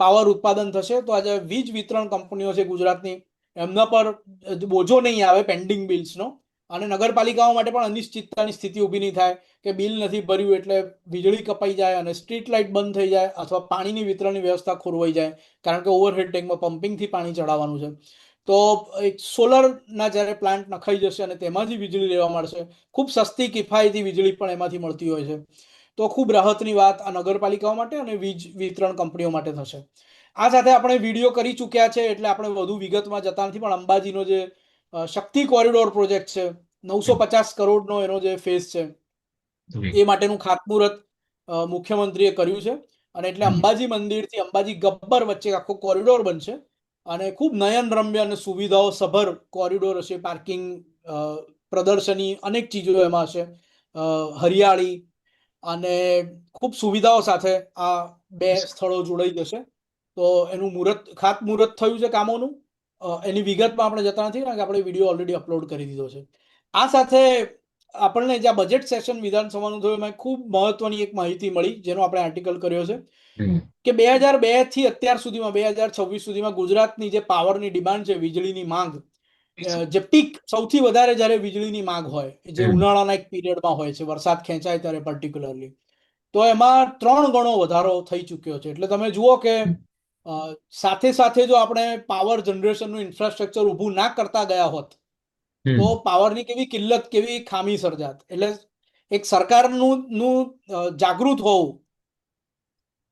પાવર ઉત્પાદન થશે તો આજે વીજ વિતરણ કંપનીઓ છે ગુજરાતની, એમના પર બોજો નહીં આવે પેન્ડિંગ બિલ્સનો, અને નગરપાલિકાઓ માટે પણ અનિશ્ચિતતાની સ્થિતિ ઊભી નહીં થાય કે બિલ નથી ભર્યું એટલે વીજળી કપાઈ જાય અને સ્ટ્રીટ લાઇટ બંધ થઈ જાય અથવા પાણીની વિતરણની વ્યવસ્થા ખોરવાઈ જાય, કારણ કે ઓવરહેડ ટેન્કમાં પમ્પિંગથી પાણી ચડાવવાનું છે. તો એક સોલરના જ્યારે પ્લાન્ટ નખાઈ જશે અને તેમાંથી વીજળી લેવા મળશે, ખૂબ સસ્તી કિફાયતી વીજળી પણ એમાંથી મળતી હોય છે, તો ખૂબ રાહતની વાત આ નગરપાલિકાઓ માટે અને વીજ વિતરણ કંપનીઓ માટે થશે. આ સાથે આપણે વિડીયો કરી ચૂક્યા છે એટલે આપણે વધુ વિગતમાં જતા નથી, પણ અંબાજીનો જે શક્તિ કોરિડોર પ્રોજેક્ટ છે, 950 કરોડનો એનો જે ફેઝ છે, એ માટેનું ખાતમુહૂર્ત મુખ્યમંત્રીએ કર્યું છે. અને એટલે અંબાજી મંદિરથી અંબાજી ગબ્બર વચ્ચે આખો કોરિડોર બનશે અને ખૂબ નયનરમ્ય અને સુવિધાઓ સભર કોરિડોર હશે. પાર્કિંગ, પ્રદર્શની, અનેક ચીજો એમાં હશે, હરિયાળી અને ખૂબ સુવિધાઓ સાથે આ બે સ્થળો જોડાઈ જશે. તો એનું ખાતમુહૂર્ત થયું છે કામોનું. એની વિગતમાં આપણે જતા નથી, કારણ કે આપણે વિડીયો ઓલરેડી અપલોડ કરી દીધો છે. આ સાથે આપણને જ્યાં બજેટ સેશન વિધાનસભાનું થયું એમાં ખૂબ મહત્વની એક માહિતી મળી, જેનો આપણે આર્ટિકલ કર્યો છે કે 2002 થી અત્યાર સુધીમાં 2026 સુધીમાં ગુજરાતની જે પાવરની ડિમાન્ડ છે, વીજળીની માંગ, જે પીક સૌથી વધારે જ્યારે વીજળીની માંગ હોય, જે ઉનાળાના એક પીરિયડમાં હોય છે, વરસાદ ખેંચાય ત્યારે પર્ટિક્યુલરલી, તો એમાં 3 ગણો વધારો થઈ ચૂક્યો છે. એટલે તમે જુઓ કે સાથે સાથે જો આપણે પાવર જનરેશનનું ઇન્ફ્રાસ્ટ્રક્ચર ઊભું ના કરતા ગયા હોત તો પાવરની કેવી કિલ્લત, કેવી ખામી સર્જાત. એટલે એક સરકારનું જાગૃત હોવું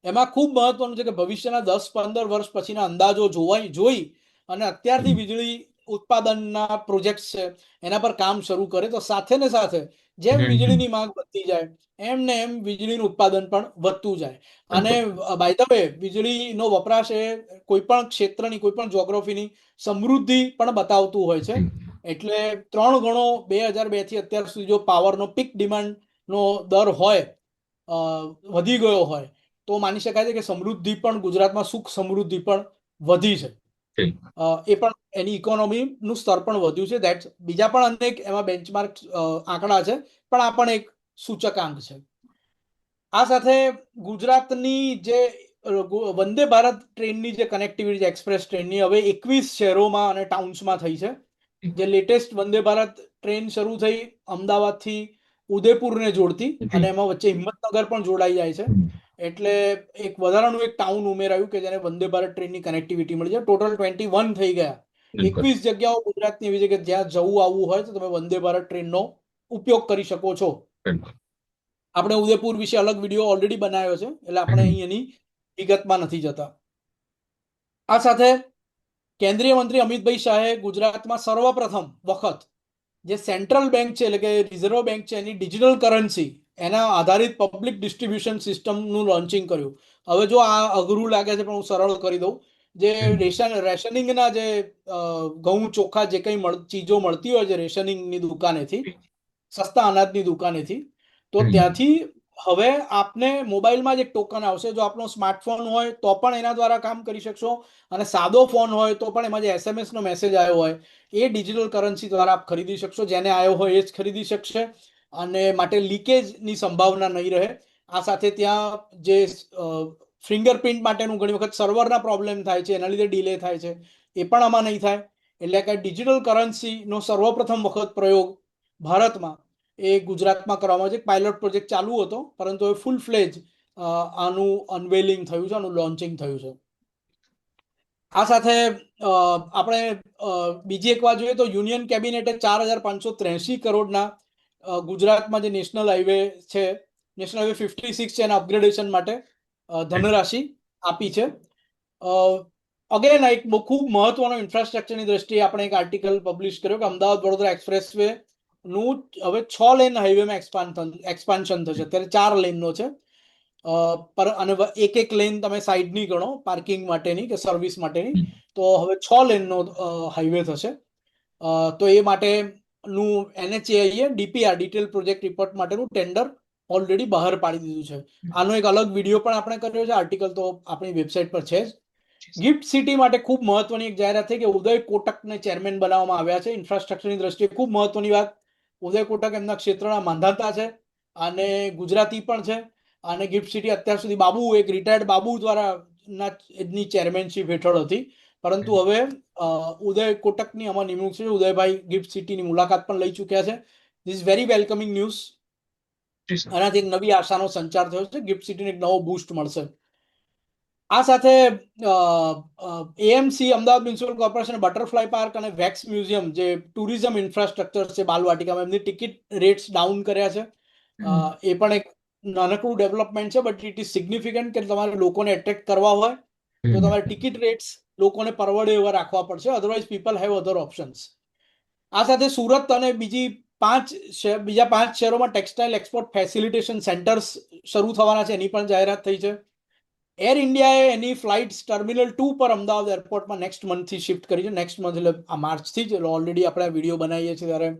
એમાં ખૂબ મહત્વનું છે કે ભવિષ્યના 10-15 વર્ષ પછીના અંદાજો જોઈ અને અત્યારથી વીજળી ઉત્પાદનના પ્રોજેક્ટ છે એના પર કામ શરૂ કરે, તો સાથે ને સાથે જેમ વીજળીની માંગ વધતી જાય એમને એમ વીજળીનું ઉત્પાદન પણ વધતું જાય. અને બાય ધ વે, વીજળીનો વપરાશ એ કોઈ પણ ક્ષેત્રની, કોઈ પણ જ્યોગ્રાફીની સમૃદ્ધિ પણ બતાવતું હોય છે. એટલે 3 ગણો 2002 થી અત્યાર સુધી જો પાવરનો પીક ડિમાન્ડનો દર હોય, વધી ગયો હોય, તો માની શકાય છે કે સમૃદ્ધિ પણ ગુજરાતમાં, સુખ સમૃદ્ધિ પણ વધી છે. એ પણ એની ઇકોનોમીનું સ્તર પણ વધ્યું છે. દેટ બીજા પણ અનેક એમાં બેન્ચમાર્ક આંકડા છે, પણ આ પણ એક સૂચકાંક છે. આ સાથે ગુજરાતની જે વંદે ભારત ટ્રેનની જે કનેક્ટિવિટી છે, એક્સપ્રેસ ટ્રેનની, હવે 21 શહેરોમાં અને ટાઉન્સમાં થઈ છે. જે લેટેસ્ટ વંદે ભારત ટ્રેન શરૂ થઈ અમદાવાદથી ઉદયપુરને જોડતી, અને જી. એમાં વચ્ચે હિંમતનગર પણ જોડાઈ જાય છે. એટલે એક વધારાનું એક ટાઉન ઉમેરાયું કે જેને વંદે ભારત ટ્રેનની કનેક્ટિવિટી મળી છે. ટોટલ 21 થઈ ગયા. બિल्कुल. 21 જગ્યાઓ ગુજરાતની એવી છે કે જ્યાં જવું આવવું હોય તો તમે વંદે ભારત ટ્રેનનો ઉપયોગ કરી શકો છો. बिल्कुल. આપણે ઉદયપુર વિશે અલગ વિડીયો ઓલરેડી બનાવ્યો છે, એટલે આપણે અહીં એની વિગતમાં નથી જતા. આ સાથે કેન્દ્રીય મંત્રી અમિતભાઈ શાહે ગુજરાતમાં સર્વપ્રથમ વખત જે સેન્ટ્રલ બેંક છે એટલે કે રિઝર્વ બેંક છે એની ડિજિટલ કરન્સી એના આધારિત પબ્લિક ડિસ્ટ્રીબ્યુશન સિસ્ટમનું લોન્ચિંગ કર્યું. હવે જો આ અઘરું લાગે છે પણ હું સરળ કરી દઉં. જે રેશનિંગના જે ઘઉં ચોખા જે કંઈ ચીજો મળતી હોય છે રેશનિંગની દુકાનેથી, સસ્તા અનાજની દુકાનેથી, તો ત્યાંથી હવે આપને મોબાઈલમાં જ એક ટોકન આવશે. જો આપનો સ્માર્ટફોન હોય તો પણ એના દ્વારા કામ કરી શકશો, અને સાદો ફોન હોય તો પણ એમાં જે SMS નો મેસેજ આવ્યો હોય એ ડિજિટલ કરન્સી દ્વારા આપ ખરીદી શકશો. જેને આવ્યો હોય એ જ ખરીદી શકશે, અને માટે લીકેજની સંભાવના નહીં રહે. આ સાથે ત્યાં જે ફિંગરપ્રિન્ટ માટેનું ઘણી વખત સર્વરના પ્રોબ્લેમ થાય છે, એના લીધે ડિલે થાય છે, એ પણ આમાં નહીં થાય. એટલે કે ડિજિટલ કરન્સીનો સર્વપ્રથમ વખત પ્રયોગ ભારતમાં એ ગુજરાતમાં કરવામાં છે. પાયલોટ પ્રોજેક્ટ ચાલુ હતો, પરંતુ હવે ફૂલ ફ્લેજ આનું અનવેલિંગ થયું છે, આનું લોન્ચિંગ થયું છે. આ સાથે આપણે બીજી એક વાત જોઈએ તો યુનિયન કેબિનેટે 4,583 કરોડના ગુજરાતમાં જે નેશનલ હાઈવે છે, નેશનલ હાઈવે 56 છે, એના અપગ્રેડેશન માટે ધનરાશિ આપી છે. અગેન એક ખૂબ મહત્વનો ઇન્ફ્રાસ્ટ્રક્ચરની દ્રષ્ટિએ આપણે એક આર્ટિકલ પબ્લિશ કર્યો કે અમદાવાદ વડોદરા એક્સપ્રેસ વે નું હવે 6 લેન હાઈવેમાં એક્સપાન્શન થશે. અત્યારે 4 લેનનો છે, અને એક લેન તમે સાઈડની ગણો પાર્કિંગ માટેની કે સર્વિસ માટેની, તો હવે 6 લેનનો હાઈવે થશે. તો એ માટેનું NHAI DPR detail project report માટેનું ટેન્ડર ઓલરેડી બહાર પાડી દીધું છે. આનો એક અલગ વિડીયો પણ આપણે કર્યો છે, આર્ટિકલ તો આપણી વેબસાઇટ પર છે જ. ગિફ્ટ સિટી માટે ખૂબ મહત્વની એક જાહેરાત થઈ કે ઉદય કોટકને ચેરમેન બનાવવામાં આવ્યા છે. ઇન્ફ્રાસ્ટ્રક્ચરની દ્રષ્ટિએ ખૂબ મહત્વની વાત. ઉદય કોટક એમના ક્ષેત્રના માંધાતા છે અને ગુજરાતી પણ છે. અને ગિફ્ટ સિટી અત્યાર સુધી બાબુ, એક રિટાયર્ડ બાબુ દ્વારા એની ચેરમેનશીપ હેઠળ હતી, પરંતુ હવે ઉદય કોટકની આમાં નિમણૂક છે. ઉદયભાઈ ગિફ્ટ સિટીની મુલાકાત પણ લઈ ચૂક્યા છે. This very welcoming news. આનાથી એક નવી આશાનો સંચાર થયો છે. ગિફ્ટ સિટીને એક નવો બૂસ્ટ મળશે. આ સાથે AMC Ahmedabad municipal corporation butterfly park અને વેક્સ મ્યુઝિયમ જે ટુરિઝમ ઇન્ફ્રાસ્ટ્રક્ચર છે બાલવાટિકામાં, એમની ટિકિટ રેટ્સ ડાઉન કર્યા છે. એ પણ એક નાનકડું ડેવલપમેન્ટ છે, બટ ઇટ ઇઝ સિગ્નિફિકન્ટ કે તમારે લોકોને એટ્રેક્ટ કરવા હોય તો તમારે ટિકિટ રેટ્સ લોકોને પરવડે એવા રાખવા પડશે, otherwise people have other options. આ સાથે સુરત અને બીજા 5 શહેરોમાં ટેક્સટાઇલ એક્સપોર્ટ ફેસિલિટેશન સેન્ટર્સ શરૂ થવાના છે, એની પણ જાહેરાત થઈ છે. એર ઇન્ડિયાએ એની ફ્લાઇટ્સ ટર્મિનલ 2 પર અમદાવાદ એરપોર્ટમાં નેક્સ્ટ મંથથી શિફ્ટ કરી છે. નેક્સ્ટ મંથ એટલે આ માર્ચથી જ, ઓલરેડી આપણે વિડીયો બનાવીએ છીએ ત્યારે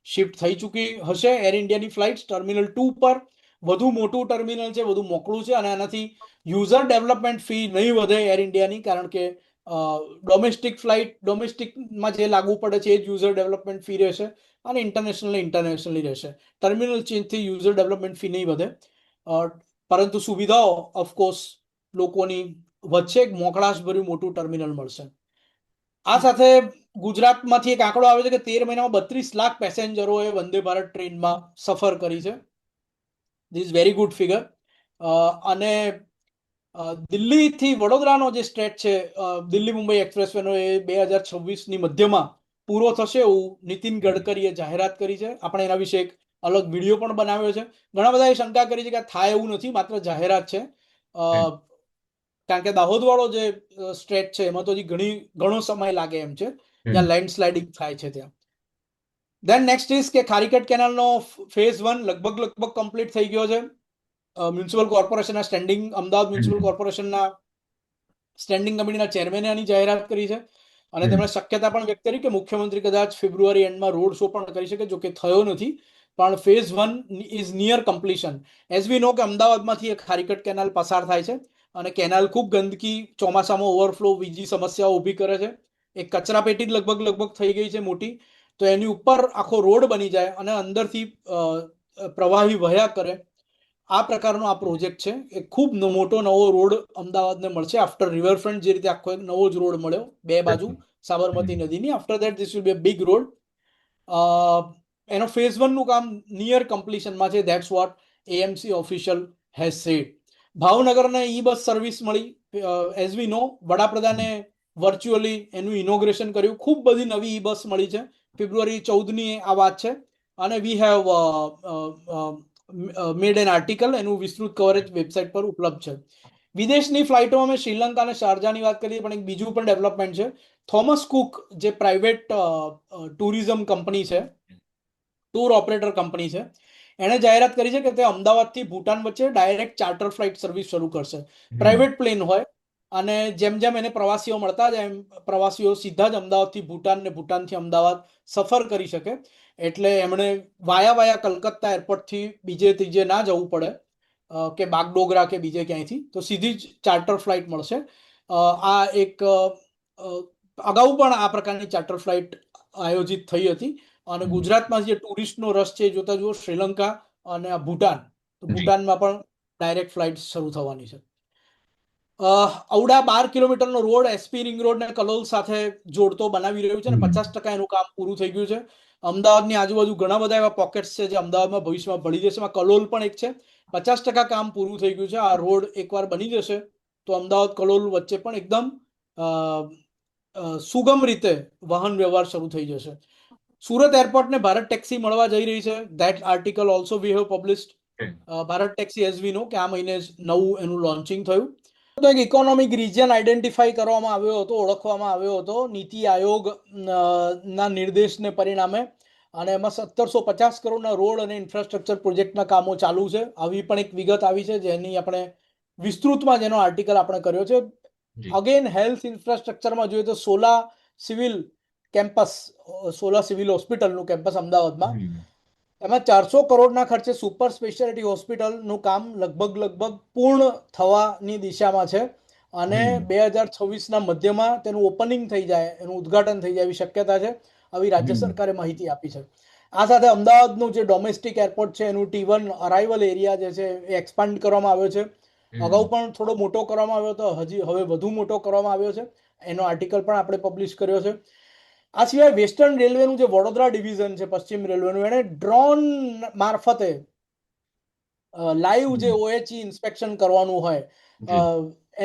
શિફ્ટ થઈ ચૂકી હશે એર ઇન્ડિયાની ફ્લાઇટ્સ ટર્મિનલ 2 પર. વધુ મોટું ટર્મિનલ છે, વધુ મોકળું છે, અને આનાથી યુઝર ડેવલપમેન્ટ ફી નહીં વધે એર ઇન્ડિયાની, કારણ કે ડોમેસ્ટિકમાં જે લાગુ પડે છે એ જ યુઝર ડેવલપમેન્ટ ફી રહેશે, અને ઇન્ટરનેશનલી રહેશે. ટર્મિનલ ચેન્જથી યુઝર ડેવલપમેન્ટ ફી નહીં વધે, પરંતુ સુવિધાઓ ઓફકોર્સ લોકોની વચ્ચે એક મોકળાશભર્યું મોટું ટર્મિનલ મળશે. આ સાથે ગુજરાતમાંથી એક આંકડો આવે છે કે 13 મહિનામાં 32 લાખ પેસેન્જરોએ વંદે ભારત ટ્રેનમાં સફર કરી છે. This is very good figure. અને દિલ્હીથી વડોદરાનો જે સ્ટ્રેચ છે દિલ્હી મુંબઈ એક્સપ્રેસવેનો, એ 2026ની મધ્યમાં પૂરો થશે એવું નીતિન ગડકરીએ જાહેરાત કરી છે. આપણે એના વિશે એક અલગ વિડીયો પણ બનાવ્યો છે. ઘણા બધાએ શંકા કરી છે કે થાય એવું નથી, માત્ર જાહેરાત છે, કારણ કે દાહોદ વાળો જે સ્ટ્રેચ છે એમાં તો હજી ઘણો સમય લાગે એમ છે, જ્યાં લેન્ડસ્લાઇડિંગ થાય છે ત્યાં. દેન નેક્સ્ટ ઇઝ કે ખારીકટ કેનાલનો ફેઝ 1 લગભગ કમ્પ્લીટ થઈ ગયો છે. મ્યુનિસિપલ કોર્પોરેશનના અમદાવાદ મ્યુનિસિપલ કોર્પોરેશનના સ્ટેન્ડિંગ કમિટીના ચેરમેને આની જાહેરાત કરી છે, અને તેમણે શક્યતા પણ વ્યક્ત કરી કે મુખ્યમંત્રી કદાચ ફેબ્રુઆરી એન્ડમાં રોડ શો પણ કરી શકે, જો કે થયો નથી. પણ phase 1 is near completion. As we know કે અમદાવાદમાંથી એક ખારીકટ કેનાલ પસાર થાય છે, અને કેનાલ ખૂબ ગંદકી, ચોમાસામાં ઓવરફ્લો, બીજી સમસ્યાઓ ઊભી કરે છે. એક કચરા પેટી લગભગ થઈ ગઈ છે મોટી, તો એની ઉપર આખો રોડ બની જાય અને અંદરથી પ્રવાહી વહ્યા કરે. આ પ્રકારનો આ પ્રોજેક્ટ છે. એ ખૂબ મોટો નવો રોડ અમદાવાદને મળશે. આફ્ટર રિવરફ્રન્ટ જે રીતે આખો એક નવો જ રોડ મળ્યો બે બાજુ સાબરમતી નદીની, after that this will be a big road. એનો ફેઝ 1 નું કામ નિયર કમ્પ્લીશનમાં છે. That's what AMC official has said. ભાવનગરને ઈ બસ સર્વિસ મળી. એઝ વી નો વડાપ્રધાને વર્ચ્યુઅલી એનું ઇનોગ્રેશન કર્યું. ખૂબ બધી નવી ઈ બસ મળી છે. ફેબ્રુઆરી 14ની આ વાત છે. અને we have made an article, એનું વિસ્તૃત કવરેજ વેબસાઇટ પર ઉપલબ્ધ છે. વિદેશની ફ્લાઇટોમાં અમે શ્રીલંકા અને શારજાની વાત કરીએ, પણ એક બીજું પણ ડેવલપમેન્ટ છે. થોમસ કુક જે પ્રાઇવેટ ટુરિઝમ કંપની છે, ટૂર ઓપરેટર કંપની છે, એણે જાહેરાત કરી છે કે તે અમદાવાદથી ભૂટાન વચ્ચે ડાયરેક્ટ ચાર્ટર ફ્લાઇટ સર્વિસ શરૂ કરશે. પ્રાઇવેટ પ્લેન હોય અને જેમ જેમ એને પ્રવાસીઓ મળતા જાય એમ પ્રવાસીઓ સીધા જ અમદાવાદથી ભૂટાન ને ભૂટાનથી અમદાવાદ સફર કરી શકે. એટલે એમણે વાયા કલકત્તા એરપોર્ટથી બીજે ત્રીજે ના જવું પડે કે બાગડોગરા કે બીજે ક્યાંયથી, તો સીધી જ ચાર્ટર ફ્લાઇટ મળશે. આ એક અગાઉ પણ આ પ્રકારની ચાર્ટર ફ્લાઇટ આયોજિત થઈ હતી. અને ગુજરાતમાં જે ટુરિસ્ટનો રસ છે જોતા જુઓ શ્રીલંકા અને ભૂટાન, તો ભૂટાનમાં પણ ડાયરેક્ટ ફ્લાઇટ શરૂ થવાની છે. અવડા 12 કિલોમીટરનો રોડ એસપી રિંગ રોડ ને કલોલ સાથે જોડતો બનાવી રહ્યું છે અને 50% એનું કામ પૂરું થઈ ગયું છે. અમદાવાદની આજુબાજુ ઘણા બધા એવા પોકેટ્સ છે જે અમદાવાદમાં ભવિષ્યમાં ભળી જશે. એમાં કલોલ પણ એક છે. 50% કામ પૂરું થઈ ગયું છે. આ રોડ એકવાર બની જશે તો અમદાવાદ કલોલ વચ્ચે પણ એકદમ સુગમ રીતે વાહન વ્યવહાર શરૂ થઈ જશે. સુરત એરપોર્ટને ભારત ટેક્સી મળવા જઈ રહી છે. That article also we have published. Bharat taxi as we know કે આ મહિને નવું એનું લોન્ચિંગ થયું. તો એક ઇકોનોમિક રિજિયન આઈડેન્ટિફાઈ કરવામાં આવ્યો હતો, ઓળખવામાં આવ્યો હતો નીતિ આયોગ ના નિર્દેશને પરિણામે. અને એમાં 1750 કરોડના રોડ અને ઇન્ફ્રાસ્ટ્રક્ચર પ્રોજેક્ટના કામો ચાલુ છે. આવી પણ એક વિગત આવી છે જેની આપણે વિસ્તૃતમાં જેનો આર્ટિકલ આપણે કર્યો છે. અગેન હેલ્થ ઇન્ફ્રાસ્ટ્રક્ચરમાં જોઈએ તો Sola civil campus, Sola civil હોસ્પિટલનું કેમ્પસ અમદાવાદમાં, એમાં 400 કરોડના ખર્ચે સુપર સ્પેશિયાલિટી હોસ્પિટલનું કામ લગભગ પૂર્ણ થવાની દિશામાં છે. અને 2026ના મધ્યમાં તેનું ઓપનિંગ થઈ જાય, એનું ઉદ્ઘાટન થઈ જાય એવી શક્યતા છે. આવી રાજ્ય સરકારે માહિતી આપી છે. આ સાથે અમદાવાદનું જે ડોમેસ્ટિક એરપોર્ટ છે એનું T1 અરાઇવલ એરિયા જે છે એ એક્સપાન્ડ કરવામાં આવ્યો છે. અગાઉ પણ થોડો મોટો કરવામાં આવ્યો હતો, હવે વધુ મોટો કરવામાં આવ્યો છે. એનો આર્ટિકલ પણ આપણે પબ્લિશ કર્યો છે. આ સિવાય વેસ્ટર્ન રેલવેનું જે વડોદરા ડિવિઝન છે પશ્ચિમ રેલવેનું, એને ડ્રોન મારફતે લાઈવ જે OHE ઇન્સ્પેક્શન કરવાનું હોય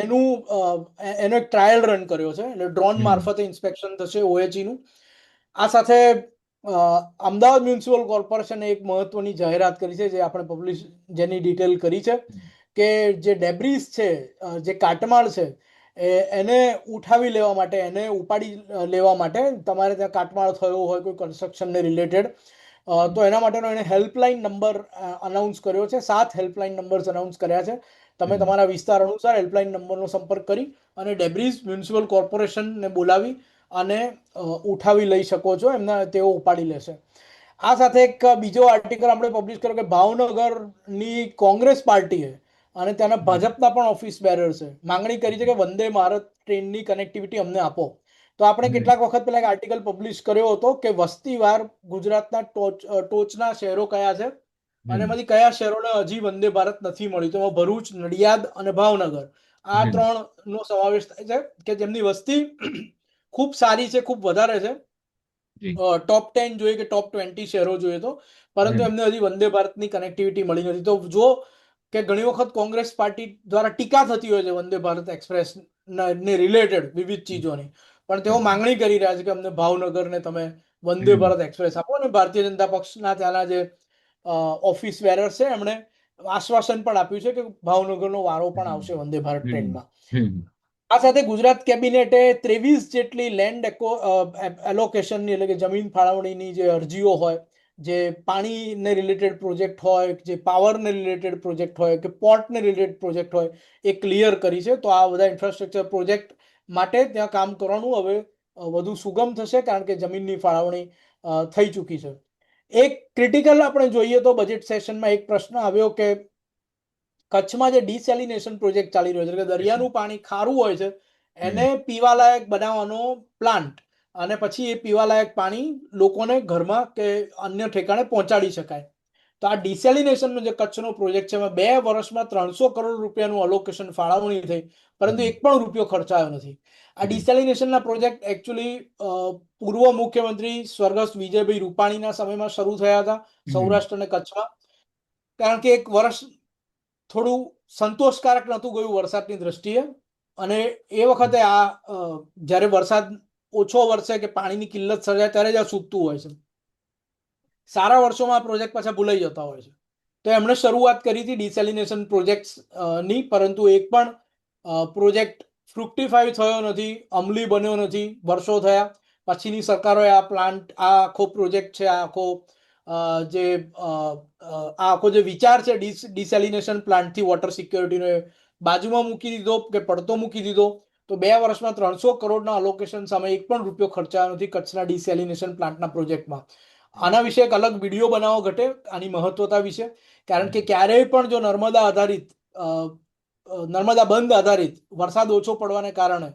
એનો એક ટ્રાયલ રન કર્યો છે. એટલે ડ્રોન મારફતે ઇન્સ્પેક્શન થશે OHE નું. આ સાથે અમદાવાદ મ્યુનિસિપલ કોર્પોરેશને એક મહત્વની જાહેરાત કરી છે જે આપણે પબ્લિશ, જેની ડિટેલ કરી છે કે જે ડેબ્રીસ છે, જે કાટમાળ છે, એને ઉઠાવી લેવા માટે, એને ઉપાડી લેવા માટે તમારે ત્યાં કાટમાળ થયો હોય કોઈ કન્સ્ટ્રક્શનને રિલેટેડ, તો એના માટેનો એને હેલ્પલાઇન નંબર અનાઉન્સ કર્યો છે. 7 હેલ્પલાઇન નંબર્સ અનાઉન્સ કર્યા છે. તમે તમારા વિસ્તાર અનુસાર હેલ્પલાઇન નંબરનો સંપર્ક કરી અને ડેબ્રીસ મ્યુનિસિપલ કોર્પોરેશનને બોલાવી અને ઉઠાવી લઈ શકો છો. તેઓ ઉપાડી લેશે. આ સાથે એક બીજો આર્ટિકલ આપણે પબ્લિશ કર્યો કે ભાવનગરની કોંગ્રેસ પાર્ટીએ અને ત્યાંના ભાજપના પણ ઓફિસ બેરર્સે માંગણી કરી છે કે વંદે ભારત ટ્રેનની કનેક્ટિવિટી અમને આપો. તો આપણે કેટલાક વખત પહેલા એક આર્ટિકલ પબ્લિશ કર્યો હતો કે વસ્તીવાર ગુજરાતના ટોચના શહેરો કયા છે અને એમાંથી કયા શહેરોને હજી વંદે ભારત નથી મળ્યું. તો ભરૂચ, નડિયાદ અને ભાવનગર, આ 3 નો સમાવેશ થાય છે કે જેમની વસ્તી ખૂબ સારી છે, ખૂબ વધારે છે. ટોપ 10 જોઈએ કે ટોપ 20 શહેરો જોઈએ તો, પરંતુ એમને હજી વંદે ભારતની કનેક્ટિવિટી મળી નથી. તો જો કે ઘણી વખત કોંગ્રેસ પાર્ટી દ્વારા ટીકા થતી હોય છે વંદે ભારત એક્સપ્રેસ ને રિલેટેડ વિવિધ ચીજોની, પણ તેઓ માંગણી કરી રહ્યા છે કે અમને ભાવનગરને તમે વંદે ભારત એક્સપ્રેસ આપો. અને ભારતીય જનતા પક્ષના ત્યાંના જે ઓફિસ બેરર્સ છે એમણે આશ્વાસન પણ આપ્યું છે કે ભાવનગરનો વારો પણ આવશે વંદે ભારત ટ્રેનમાં. આ સાથે ગુજરાત કેબિનેટે 23 જેટલી લેન્ડ એલોકેશનની, એટલે કે જમીન ફાળવણીની જે અરજીઓ હોય, જે પાણીને રિલેટેડ પ્રોજેક્ટ હોય, જે પાવરને રિલેટેડ પ્રોજેક્ટ હોય કે પોર્ટને રિલેટેડ પ્રોજેક્ટ હોય, એ ક્લિયર કરી છે. તો આ બધા ઇન્ફ્રાસ્ટ્રક્ચર પ્રોજેક્ટ માટે ત્યાં કામ કરવાનું હવે વધુ સુગમ થશે કારણ કે જમીનની ફાળવણી થઈ ચૂકી છે. એક ક્રિટિકલ આપણે જોઈએ તો બજેટ સેશનમાં એક પ્રશ્ન આવ્યો કે કચ્છમાં જે ડિસેલિનેશન પ્રોજેક્ટ ચાલી રહ્યો છે, એટલે દરિયાનું પાણી ખારું હોય છે, એને પીવાલાયક બનાવવાનો પ્લાન્ટ, અને પછી એ પીવાલાયક પાણી લોકોને ઘરમાં કે અન્ય ઠેકાણે પહોંચાડી શકાય. તો આ ડિસેલિનેશનનો જે કચ્છનો પ્રોજેક્ટ છે એમાં 2 વર્ષમાં 300 કરોડ રૂપિયાનું અલોકેશન ફાળવણી થઈ, પરંતુ એક પણ રૂપિયો ખર્ચાયો નથી. આ ડિસેલિનેશનના પ્રોજેક્ટ એકચ્યુઅલી પૂર્વ મુખ્યમંત્રી સ્વર્ગસ્થ વિજયભાઈ રૂપાણીના સમયમાં શરૂ થયા હતા સૌરાષ્ટ્ર અને કચ્છમાં, કારણ કે એક વર્ષ થોડું સંતોષકારક નહોતું ગયું વરસાદની દ્રષ્ટિએ, અને એ વખતે આ જ્યારે વરસાદ ઓછો વરસે કે પાણીની કિલ્લત સર્જાય ત્યારે જ આ સૂકતું હોય છે. સારા વર્ષોમાં આ પ્રોજેક્ટ પાછા ભૂલાઈ જતા હોય છે. તો એમણે શરૂઆત કરી હતી ડિસેલિનેશન પ્રોજેક્ટ્સની, પરંતુ એક પણ પ્રોજેક્ટ ફ્રુક્ટિફાઈ થયો નથી, અમલી બન્યો નથી. વર્ષો થયા, પછીની સરકારોએ આ પ્લાન્ટ, આ આખો પ્રોજેક્ટ છે, આ આખો જે વિચાર છે ડિસેલિનેશન પ્લાન્ટથી વોટર સિક્યોરિટીનો, બાજુમાં મૂકી દીધો કે પડતો મૂકી દીધો. તો 2 વર્ષમાં 300 કરોડના અલોકેશન સામે એક પણ રૂપિયો ખર્ચાયો નથી કચ્છના ડિસેલિનેશન પ્લાન્ટના પ્રોજેક્ટમાં. આના વિશે એક અલગ વિડીયો બનાવવો ઘટે, આની મહત્વતા વિશે, કારણ કે ક્યારેય પણ જો નર્મદા બંધ આધારિત વરસાદ ઓછો પડવાને કારણે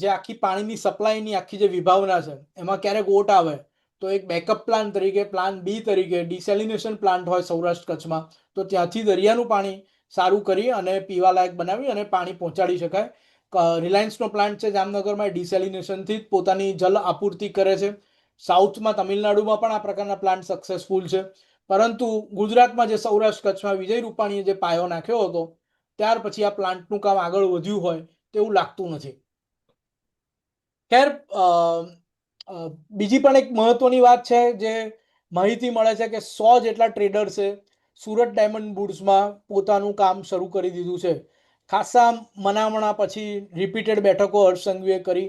જે આખી પાણીની સપ્લાયની આખી જે વિભાવના છે એમાં ક્યારેક ઓટ આવે, તો એક બેકઅપ પ્લાન તરીકે, પ્લાન બી તરીકે ડિસેલિનેશન પ્લાન્ટ હોય સૌરાષ્ટ્ર કચ્છમાં, તો ત્યાંથી દરિયાનું પાણી સારું કરી અને પીવાલાયક બનાવી અને પાણી પહોંચાડી શકાય. રિલાયન્સનો પ્લાન્ટ છે જામનગરમાં, ડિસેલિનેશનથી જ પોતાની જલ આપૂર્તિ કરે છે. સાઉથમાં, તમિલનાડુમાં પણ આ પ્રકારના પ્લાન્ટ સક્સેસફુલ છે. પરંતુ ગુજરાતમાં જે સૌરાષ્ટ્ર કચ્છમાં વિજય રૂપાણીએ જે પાયો નાખ્યો હતો, ત્યાર પછી આ પ્લાન્ટનું કામ આગળ વધ્યું હોય તેવું લાગતું નથી. ખેર, બીજી પણ એક મહત્વની વાત છે જે માહિતી મળે છે કે 100 જેટલા ટ્રેડર્સે સુરત ડાયમંડ બુર્સમાં પોતાનું કામ શરૂ કરી દીધું છે. ખાસા મનામણા પછી રિપીટેડ બેઠકો હર્ષ સંઘવીએ કરી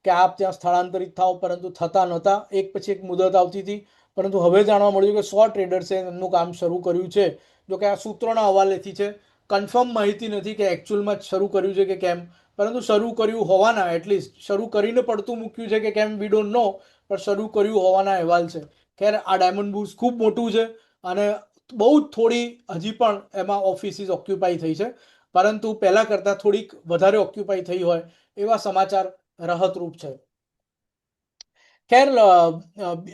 કે આપ ત્યાં સ્થળાંતરિત થાવ, પરંતુ થતા નહોતા. એક પછી એક મુદત આવતી હતી, પરંતુ હવે જાણવા મળ્યું કે 100 ટ્રેડર્સે એમનું કામ શરૂ કર્યું છે. જો કે આ સૂત્રોના હવાલેથી છે, કન્ફર્મ માહિતી નથી કે એકચ્યુઅલમાં જ શરૂ કર્યું છે કે કેમ, પરંતુ શરૂ કર્યું હોવાના, એટલીસ્ટ શરૂ કરીને પડતું મૂક્યું છે કે કેમ વી ડોન્ટ નો, પણ શરૂ કર્યું હોવાના અહેવાલ છે. ખેર, આ ડાયમંડ બુર્સ ખૂબ મોટું છે અને બહુ જ થોડી હજી પણ એમાં ઓફિસીસ ઓક્યુપાઈ થઈ છે, પરંતુ પહેલા કરતાં થોડીક વધારે ઓક્યુપાઈ થઈ હોય એવા સમાચાર રાહતરૂપ છે. ખેર,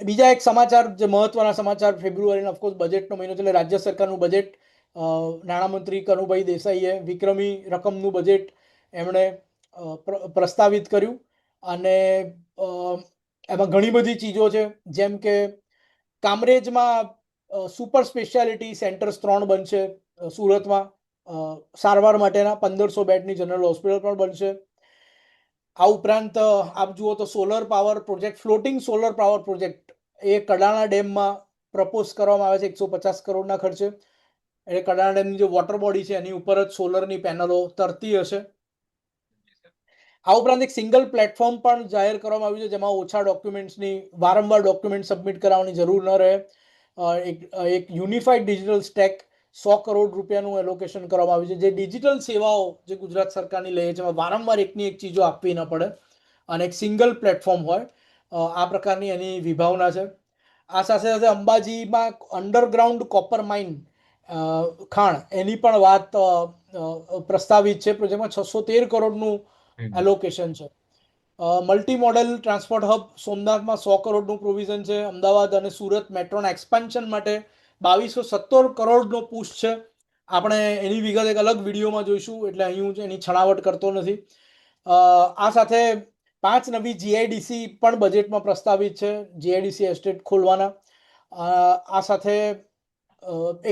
બીજા એક સમાચાર, જે મહત્વના સમાચાર, ફેબ્રુઆરીનો ઓફકોર્સ બજેટનો મહિનો છે, એટલે રાજ્ય સરકારનું બજેટ નાણામંત્રી કનુભાઈ દેસાઈએ વિક્રમી રકમનું બજેટ એમણે પ્રસ્તાવિત કર્યું, અને એમાં ઘણી બધી ચીજો છે, જેમ કે કામરેજમાં સુપર સ્પેશિયાલિટી સેન્ટર્સ 3 બનશે. સુરતમાં સારવાર માટેના 1500 બેડની જનરલ હોસ્પિટલ પણ બનશે. આ ઉપરાંત આપ જુઓ તો solar power project, floating solar power project, એ કડાણા ડેમમાં પ્રપોઝ કરવામાં આવે છે 150 કરોડના ખર્ચે. એટલે કડાણા ડેમની જે વોટર બોડી છે એની ઉપર જ સોલરની પેનલો તરતી હશે. આ ઉપરાંત એક સિંગલ પ્લેટફોર્મ પણ જાહેર કરવામાં આવ્યું છે, જેમાં ઓછા ડોક્યુમેન્ટ્સની, વારંવાર ડોક્યુમેન્ટ સબમિટ કરાવવાની જરૂર ન રહે. એક યુનિફાઈડ ડિજિટલ સ્ટેક 100 કરોડ રૂપિયાનું એલોકેશન કરવામાં આવ્યું છે, જે ડિજિટલ સેવાઓ જે ગુજરાત સરકારની લે છે એમાં વારંવાર એકની એક ચીજો આપવી ન પડે અને એક સિંગલ પ્લેટફોર્મ હોય, આ પ્રકારની એની વિભાવના છે. આ સાથે સાથે અંબાજીમાં અંડરગ્રાઉન્ડ કોપર માઇન, ખાણ, એની પણ વાત પ્રસ્તાવિત છે. પ્રોજેક્ટમાં 613 કરોડનું એલોકેશન છે. મલ્ટી મોડેલ ટ્રાન્સપોર્ટ હબ સોમનાથમાં 100 કરોડનું પ્રોવિઝન છે. અમદાવાદ અને સુરત મેટ્રોના એક્સપાન્શન માટે 2217 કરોડનો પુશ છે. આપણે એની વિગત એક અલગ વિડીયોમાં જોઈશું, એટલે અહીં હું એની છણાવટ કરતો નથી. આ સાથે 5 નવી જીઆઈડીસી પણ બજેટમાં પ્રસ્તાવિત છે, જીઆઈડીસી એસ્ટેટ ખોલવાના. આ સાથે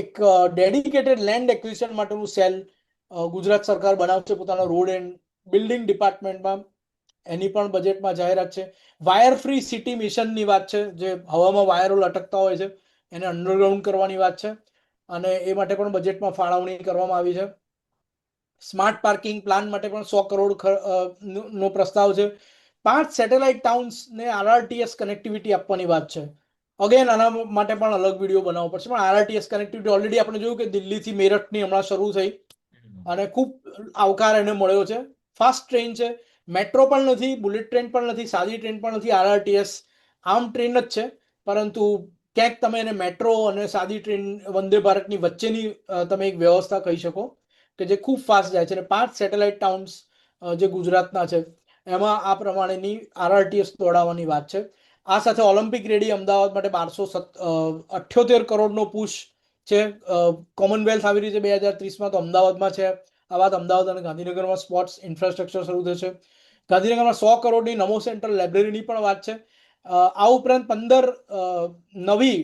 એક ડેડિકેટેડ લેન્ડ એક્વિઝિશન માટેનું સેલ ગુજરાત સરકાર બનાવશે પોતાના રોડ એન્ડ બિલ્ડિંગ ડિપાર્ટમેન્ટમાં, એની પણ બજેટમાં જાહેરાત છે. વાયર ફ્રી સિટી મિશનની વાત છે, જે હવામાં વાયરો લટકતા હોય છે એને અંડરગ્રાઉન્ડ કરવાની વાત છે, અને એ માટે પણ બજેટમાં ફાળવણી કરવામાં આવી છે. સ્માર્ટ પાર્કિંગ પ્લાન માટે પણ 100 કરોડ નો પ્રસ્તાવ છે. 5 સેટેલાઇટ ટાઉન્સને આરઆરટીએસ કનેક્ટિવિટી આપવાની વાત છે. અગેન આના માટે પણ અલગ વિડીયો બનાવવો પડશે, પણ આરઆરટીએસ કનેક્ટિવિટી ઓલરેડી આપણે જોયું કે દિલ્હીથી મેરઠની હમણાં શરૂ થઈ અને ખૂબ આવકાર એને મળ્યો છે. ફાસ્ટ ટ્રેન છે, મેટ્રો પણ નથી, બુલેટ ટ્રેન પણ નથી, સાદી ટ્રેન પણ નથી, આરઆરટીએસ આમ ટ્રેન જ છે, પરંતુ ક્યાંક તમે એને મેટ્રો અને સાદી ટ્રેન, વંદે ભારતની વચ્ચેની તમે એક વ્યવસ્થા કહી શકો કે જે ખૂબ ફાસ્ટ જાય છે. અને 5 સેટેલાઇટ ટાઉન્સ જે ગુજરાતના છે એમાં આ પ્રમાણેની આરઆરટીએસ દોડાવવાની વાત છે. આ સાથે ઓલિમ્પિક રેડી અમદાવાદ માટે 1278 કરોડનો પુશ છે. કોમનવેલ્થ આવી રહી છે 2030માં, તો અમદાવાદમાં છે. આ વાત અમદાવાદ અને ગાંધીનગરમાં સ્પોર્ટ્સ ઇન્ફ્રાસ્ટ્રક્ચર શરૂ થશે. ગાંધીનગરમાં 100 કરોડની નમો સેન્ટર લાઇબ્રેરીની પણ વાત છે. આ ઉપરાંત 15 નવી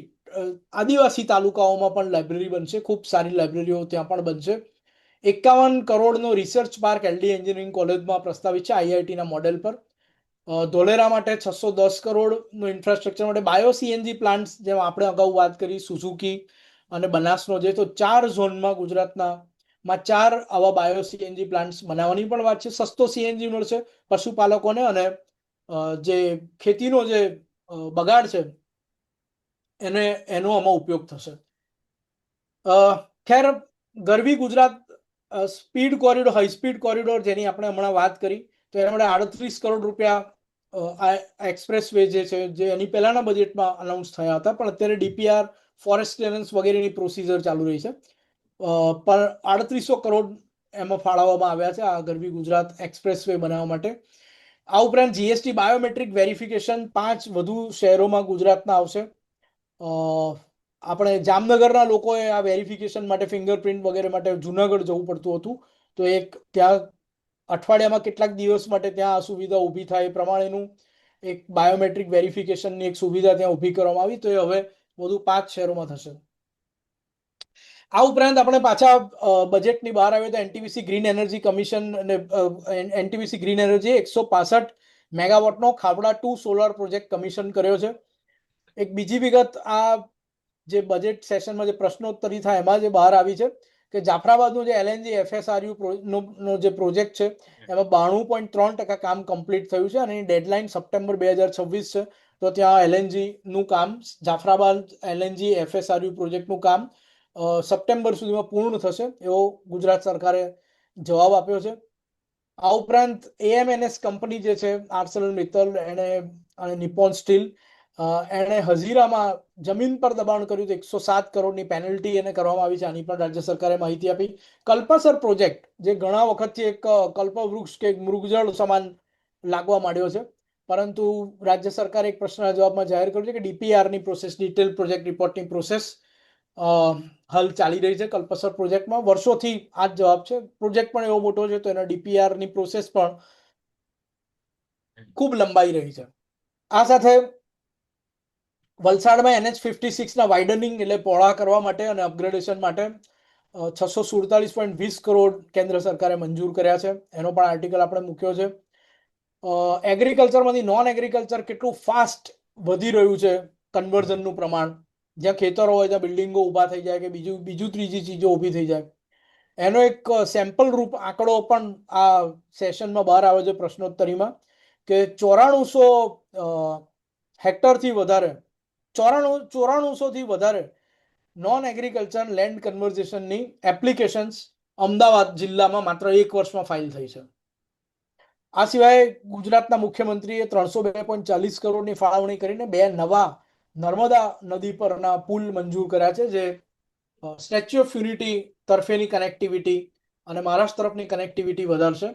આદિવાસી તાલુકાઓમાં પણ લાઇબ્રેરી બનશે. ખૂબ સારી લાઇબ્રેરીઓ ત્યાં પણ બનશે. 51 કરોડનો રિસર્ચ પાર્ક એલડી એન્જિનિયરિંગ કોલેજમાં પ્રસ્તાવિત છે આઈઆઈટીના મોડેલ પર. ધોલેરા માટે 610 કરોડનું ઇન્ફ્રાસ્ટ્રક્ચર માટે બાયો સીએનજી પ્લાન્ટ્સ, જેમ આપણે અગાઉ વાત કરી સુઝુકી અને બનાસનો જે, તો 4 ઝોનમાં ગુજરાતના માં 4 આવા બાયો સીએનજી પ્લાન્ટ્સ બનાવવાની પણ વાત છે. સસ્તો સીએનજી મળશે પશુપાલકોને, અને જે ખેતીનો જે બગાડ છે એનો આમાં ઉપયોગ થશે. ખેર, Garvi Gujarat speed corridor, high speed corridor, જેની આપણે હમણાં વાત કરી, તો એના માટે 38 કરોડ રૂપિયા આ એક્સપ્રેસ વે જે છે, જે એની પહેલાના બજેટમાં અનાઉન્સ થયા હતા, પણ અત્યારે ડીપીઆર, ફોરેસ્ટ ક્લિયરન્સ વગેરેની પ્રોસિજર ચાલુ રહી છે. પણ 3800 કરોડ એમાં ફાળવવામાં આવ્યા છે આ ગરવી ગુજરાત એક્સપ્રેસ વે બનાવવા માટે. આ ઉપરાંત જીએસટી બાયોમેટ્રિક વેરિફિકેશન 5 વધુ શહેરોમાં ગુજરાતના આવશે. આપણે જામનગરના લોકોએ આ વેરિફિકેશન માટે, ફિંગરપ્રિન્ટ વગેરે માટે જુનાગઢ જવું પડતું હતું, તો એક ત્યાં અઠવાડિયામાં કેટલાક દિવસ માટે ત્યાં આ સુવિધા ઊભી થાય એ પ્રમાણેનું એક બાયોમેટ્રિક વેરિફિકેશનની એક સુવિધા ત્યાં ઊભી કરવામાં આવી, તો એ હવે વધુ 5 શહેરોમાં થશે. આ ઉપરાંત આપણે પાછા બજેટની બહાર આવ્યો તો એનટીપીસી ગ્રીન એનર્જી કમિશન અને એનટીપીસી ગ્રીન એનર્જી 165 મેગાવોટનો ખાવડા 2 સોલાર પ્રોજેક્ટ કમિશન કર્યો છે. એક બીજી વિગત આ જે બજેટ સેશનમાં જે પ્રશ્નોત્તરી થાય એમાં જે બહાર આવી છે કે જાફરાબાદનું જે એલએનજી એફએસઆરયુ નો જે પ્રોજેક્ટ છે એમાં 92.3% કામ કમ્પ્લીટ થયું છે, અને ડેડલાઇન સપ્ટેમ્બર 2026 છે. તો ત્યાં એલએનજી નું કામ, જાફરાબાદ એલએનજી એફએસઆરયુ પ્રોજેક્ટનું કામ સપ્ટેમ્બર સુધીમાં પૂર્ણ થશે એવો ગુજરાત સરકારે જવાબ આપ્યો છે. આ ઉપરાંત એએમએનએસ કંપની જે છે, આર્સેલર મિત્તલ અને નિપ્પોન સ્ટીલ, એણે હઝીરામાં જમીન પર દબાણ કર્યું તો 107 કરોડની પેનલ્ટી એને કરવામાં આવી છે. આની પણ રાજ્ય સરકારે માહિતી આપી. કલ્પસર પ્રોજેક્ટ, જે ઘણા વખતથી એક કલ્પવૃક્ષ કે મૃગજળ સમાન લાગવા માંડ્યો છે, પરંતુ રાજ્ય સરકારે એક પ્રશ્નના જવાબમાં જાહેર કર્યું છે કે ડીપીઆરની પ્રોસેસ, ડિટેલ પ્રોજેક્ટ રિપોર્ટની પ્રોસેસ હાલ ચાલી રહી છે કલ્પસર પ્રોજેક્ટમાં. વર્ષોથી આ જ જવાબ છે. પ્રોજેક્ટ પણ એવો મોટો છે, તો એના ડીપીઆરની પ્રોસેસ પણ ખૂબ લંબાઈ રહી છે. આ સાથે વલસાડમાં NH56ના વાઇડનિંગ એટલે પહોળા કરવા માટે અને અપગ્રેડેશન માટે 647.20 કરોડ કેન્દ્ર સરકારે મંજૂર કર્યા છે. એનો પણ આર્ટિકલ આપણે મૂક્યો છે. એગ્રીકલ્ચરમાંથી નોન એગ્રીકલ્ચર કેટલું ફાસ્ટ વધી રહ્યું છે કન્વર્ઝનનું પ્રમાણ, જ્યાં ખેતરો હોય ત્યાં બિલ્ડિંગો ઊભા થઈ જાય કે બીજું ત્રીજી ચીજો ઊભી થઈ જાય, એનો એક સેમ્પલ રૂપ આંકડો પણ આ સેશનમાં બહાર આવ્યો છે પ્રશ્નોત્તરીમાં, કે 9400 હેક્ટરથી વધારે, 9400 થી વધારે નોન એગ્રીકલ્ચર લેન્ડ કન્વર્ઝેશનની એપ્લિકેશન્સ અમદાવાદ જિલ્લામાં માત્ર 1 વર્ષમાં ફાઇલ થઈ છે. આ સિવાય ગુજરાતના મુખ્યમંત્રીએ 302.40 કરોડની ફાળવણી કરીને 2 નવા નર્મદા નદી પરના પુલ મંજૂર કર્યા છે, જે સ્ટેચ્યુ ઓફ યુનિટી તરફેની કનેક્ટિવિટી અને મહારાષ્ટ્ર તરફની કનેક્ટિવિટી વધારશે.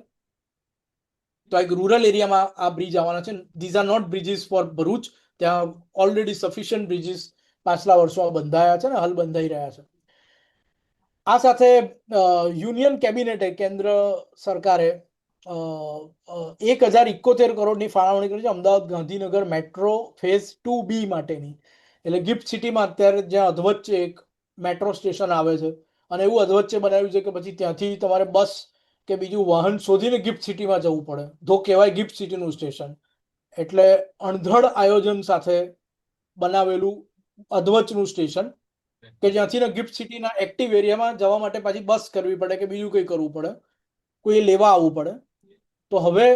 તો એક રૂરલ એરિયામાં આ બ્રિજ આવવાના છે. These are not bridges for Bharuch, ત્યાં ઓલરેડી સફિશિયન્ટ બ્રિજીસ પાછલા વર્ષોમાં બંધાયા છે ને હાલ બંધાઈ રહ્યા છે. આ સાથે યુનિયન કેબિનેટે, કેન્દ્ર સરકારે 1071 કરોડની ફાળવણી કરી છે Ahmedabad Gandhinagar metro phase 2B માટેની. એટલે ગિફ્ટ સિટીમાં અત્યારે જ્યાં અધવચ્ચે એક મેટ્રો સ્ટેશન આવે છે, અને એવું અધવચ્ચે બનાવ્યું છે કે પછી ત્યાંથી તમારે બસ કે બીજું વાહન શોધીને ગિફ્ટ સિટીમાં જવું પડે, તો કહેવાય ગિફ્ટ સિટીનું સ્ટેશન. એટલે અણધડ આયોજન સાથે બનાવેલું અધવચનું સ્ટેશન, કે જ્યાંથી ગિફ્ટ સિટીના એક્ટિવ એરિયામાં જવા માટે પાછી બસ કરવી પડે કે બીજું કંઈ કરવું પડે, કોઈ લેવા આવવું પડે. તો હવે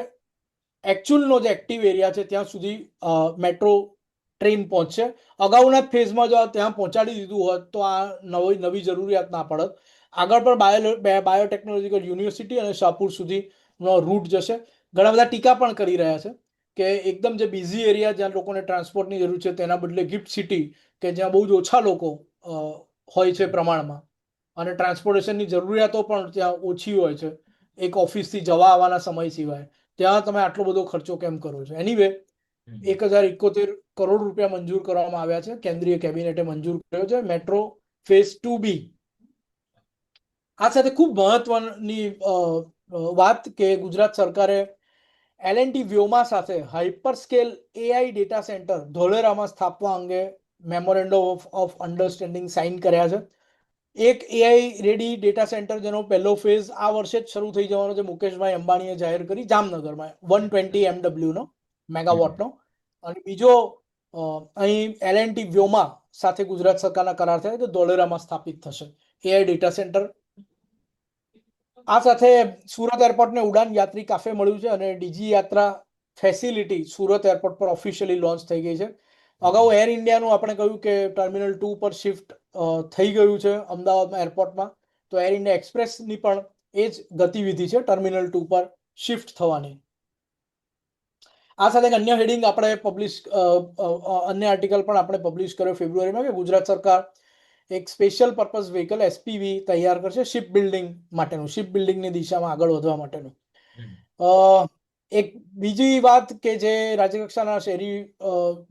એકચ્યુઅલનો જે એક્ટિવ એરિયા છે ત્યાં સુધી મેટ્રો ટ્રેન પહોંચશે. અગાઉના ફેઝમાં જો ત્યાં પહોંચાડી દીધું હોત તો આ નવી જરૂરિયાત ના પડત. આગળ પણ બાયોટેકનોલોજીકલ યુનિવર્સિટી અને શાહપુર સુધીનો રૂટ જશે. ઘણા બધા ટીકા પણ કરી રહ્યા છે કે એકદમ જે બિઝી એરિયા જ્યાં લોકોને ટ્રાન્સપોર્ટની જરૂર છે તેના બદલે ગિફ્ટ સિટી, કે જ્યાં બહુ જ ઓછા લોકો હોય છે પ્રમાણમાં, અને ટ્રાન્સપોર્ટેશનની જરૂરિયાતો પણ ત્યાં ઓછી હોય છે એક ઓફિસથી જવા આવવાના સમય સિવાય, ત્યાં તમે આટલો બધો ખર્ચો કેમ કરો છો? એનીવે 1071 કરોડ રૂપિયા મંજૂર કરવામાં આવ્યા છે, કેન્દ્રીય કેબિનેટે મંજૂર કર્યો છે મેટ્રો ફેઝ 2B. આ સાથે ખૂબ મહત્વની વાત કે ગુજરાત સરકારે L&T વ્યોમા સાથે હાઇપરસ્કેલ AI ડેટા સેન્ટર ધોલેરામાં સ્થાપવા અંગે મેમોરેન્ડમ ઓફ અન્ડરસ્ટેન્ડિંગ સાઇન કર્યા છે. એક AI રેડી ડેટા સેન્ટર જેનો પહેલો ફેઝ આ વર્ષે જ શરૂ થઈ જવાનો છે, મુકેશભાઈ અંબાણીએ જાહેર કરી જામનગરમાં 120 MW નો મેગાવોટનો. અને બીજો અહીં L&T વ્યોમા સાથે ગુજરાત સરકારના કરાર થયા તો ધોલેરામાં સ્થાપિત થશે AI ડેટા સેન્ટર. આ સાથે સુરત એરપોર્ટને ઉડાન યાત્રી કાફે મળ્યું છે અને ડીજી યાત્રા ફેસિલિટી સુરત એરપોર્ટ પર ઓફિશિયલી લોન્ચ થઈ ગઈ છે. અગાઉ એર ઇન્ડિયાનું આપણે કહ્યું કે ટર્મિનલ 2 પર શિફ્ટ થઈ ગયું છે અમદાવાદમાં એરપોર્ટમાં, તો એર ઇન્ડિયા એક્સપ્રેસની પણ એ જ ગતિવિધિ છે ટર્મિનલ 2 પર શિફ્ટ થવાની. આ સાથે એક અન્ય હેડિંગ આપણે અન્ય આર્ટિકલ પણ આપણે પબ્લિશ કર્યો ફેબ્રુઆરીમાં કે ગુજરાત સરકાર એક સ્પેશિયલ પર્પઝ વ્હીકલ SPV તૈયાર કરશે શિપ બિલ્ડિંગ માટેનું, શિપ બિલ્ડિંગની દિશામાં આગળ વધવા માટેનું. એક બીજી વાત કે જે રાજ્યકક્ષાના શહેરી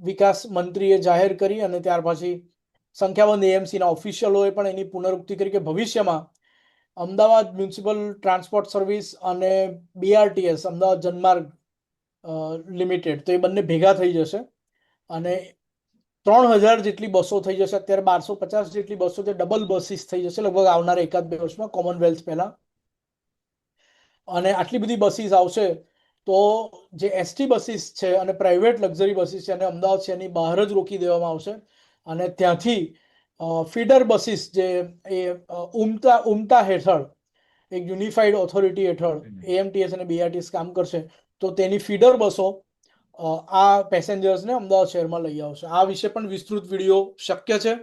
વિકાસ મંત્રીએ જાહેર કરી અને ત્યાર પછી સંખ્યાબંધ AMCના ઓફિશિયલોએ પણ એની પુનરુક્તિ કરી કે ભવિષ્યમાં અમદાવાદ મ્યુનિસિપલ ટ્રાન્સપોર્ટ સર્વિસ અને BRTS અમદાવાદ જનમાર્ગ લિમિટેડ તો એ બંને ભેગા થઈ જશે અને 3000 જેટલી બસો થઈ જશે. અત્યારે 1250 જેટલી બસો છે, ડબલ બસીસ થઈ જશે લગભગ આવનારા 1-2 વર્ષમાં કોમનવેલ્થ પહેલા. અને આટલી બધી બસીસ આવશે તો જે ST બસીસ છે અને પ્રાઇવેટ લક્ઝરી બસીસ છે અને અમદાવાદ શહેરની બહાર જ રોકી દેવામાં આવશે અને ત્યાંથી ફીડર બસીસ જે એ ઉમટા હેઠળ એક યુનિફાઈડ ઓથોરિટી હેઠળ AMTS અને BRTS કામ કરશે, તો તેની ફીડર બસો આ પેસેન્જર્સને અમદાવાદ શહેરમાં લઈ આવશે. આ વિશે પણ વિસ્તૃત વિડીયો શક્ય છે.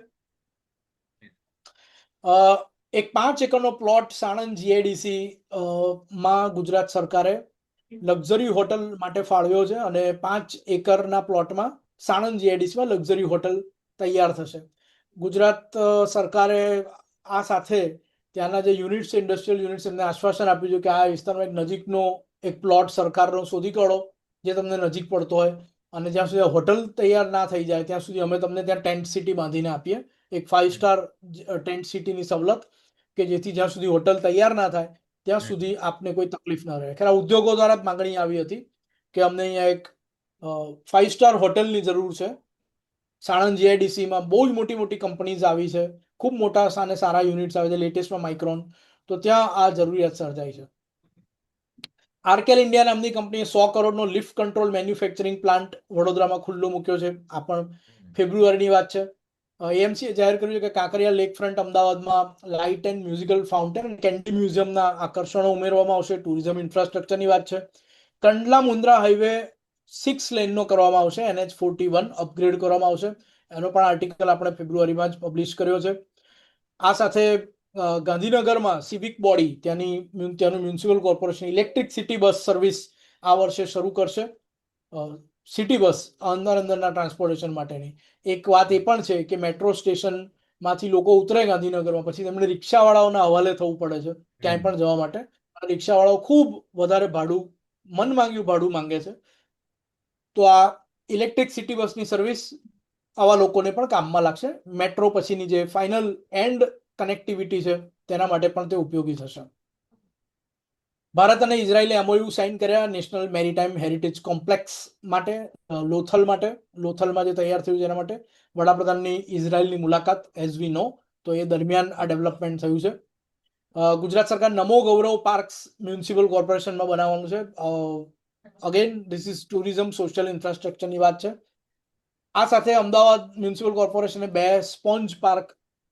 એક 5 એકરનો પ્લોટ સાણંદ GIDC માં ગુજરાત સરકારે લક્ઝરી હોટલ માટે ફાળવ્યો છે અને 5 એકરના પ્લોટમાં સાણંદ GIDC માં લક્ઝરી હોટલ તૈયાર થશે. ગુજરાત સરકારે આ સાથે ત્યાંના જે યુનિટ્સ ઇન્ડસ્ટ્રીયલ યુનિટ્સ એમને આશ્વાસન આપ્યું છે કે આ વિસ્તારમાં એક નજીકનો એક પ્લોટ સરકારનો શોધી કાઢો જે તમને નજીક પડતો હોય અને જ્યાં સુધી હોટલ તૈયાર ના થઈ જાય ત્યાં સુધી અમે તમને ત્યાં ટેન્ટ સિટી બાંધીને આપીએ, એક 5 સ્ટાર ટેન્ટ સિટીની સવલત કે જેથી જ્યાં સુધી હોટલ તૈયાર ના થાય ત્યાં સુધી આપને કોઈ તકલીફ ના રહે. ખરા ઉદ્યોગો દ્વારા જ માંગણી આવી હતી કે અમને અહીંયા એક 5 સ્ટાર હોટલની જરૂર છે. સાણંદ GIDCમાં બહુ જ મોટી મોટી કંપનીઝ આવી છે, ખૂબ મોટા અને સારા યુનિટ્સ આવે છે, લેટેસ્ટમાં માઇક્રોન, તો ત્યાં આ જરૂરિયાત સર્જાઈ છે. આર્કેલ ઇન્ડિયા નામની કંપનીએ 100 કરોડનો લિફ્ટ કંટ્રોલ મેન્યુફેક્ચરિંગ પ્લાન્ટ વડોદરામાં ખુલ્લો મૂક્યો છે. આ પણ ફેબ્રુઆરીની વાત છે. AMCએ જાહેર કર્યું છે કે કાંકરિયા લેક ફ્રન્ટ અમદાવાદમાં લાઇટ એન્ડ મ્યુઝિકલ ફાઉન્ટેન અને કેન્ડી મ્યુઝિયમના આકર્ષણો ઉમેરવામાં આવશે. ટુરિઝમ ઇન્ફ્રાસ્ટ્રક્ચરની વાત છે. કંડલા મુન્દ્રા હાઈવે 6 લેનનો કરવામાં આવશે, NH41 અપગ્રેડ કરવામાં આવશે. એનો પણ આર્ટિકલ આપણે ફેબ્રુઆરીમાં જ પબ્લિશ કર્યો છે. આ સાથે ગાંધીનગરમાં સિવિક બોડી ત્યાંનું municipal corporation electric city bus service આ વર્ષે શરૂ કરશે. સિટી બસ અંદરના ટ્રાન્સપોર્ટેશન માટેની. એક વાત એ પણ છે કે મેટ્રો સ્ટેશનમાંથી લોકો ઉતરે ગાંધીનગરમાં પછી તેમને રિક્ષાવાળાઓના હવાલે થવું પડે છે ક્યાંય પણ જવા માટે. રિક્ષાવાળાઓ ખૂબ વધારે ભાડું મન માંગ્યું ભાડું માંગે છે. તો આ ઇલેક્ટ્રિક સિટી બસની સર્વિસ આવા લોકોને પણ કામમાં લાગશે. મેટ્રો પછીની જે ફાઇનલ એન્ડ કનેક્ટિવિટી છે તેના માટે પણ તે ઉપયોગી થશે. ભારત અને ઇઝરાયલે MOU સાઇન કર્યા નેશનલ મેરીટાઈમ હેરિટેજ કોમ્પ્લેક્સ માટે, લોથલ માટે. લોથલમાં જે તૈયાર થયું છે એના માટે વડાપ્રધાનની ઇઝરાયલની મુલાકાત એઝ વી નો, તો એ દરમિયાન આ ડેવલપમેન્ટ થયું છે. ગુજરાત સરકાર નમો ગૌરવ પાર્ક્સ મ્યુનિસિપલ કોર્પોરેશનમાં બનાવવાનું છે. Again this is tourism social ઇન્ફ્રાસ્ટ્રક્ચરની વાત છે. આ સાથે અમદાવાદ મ્યુનિસિપલ કોર્પોરેશને 2 સ્પોન્જ પાર્ક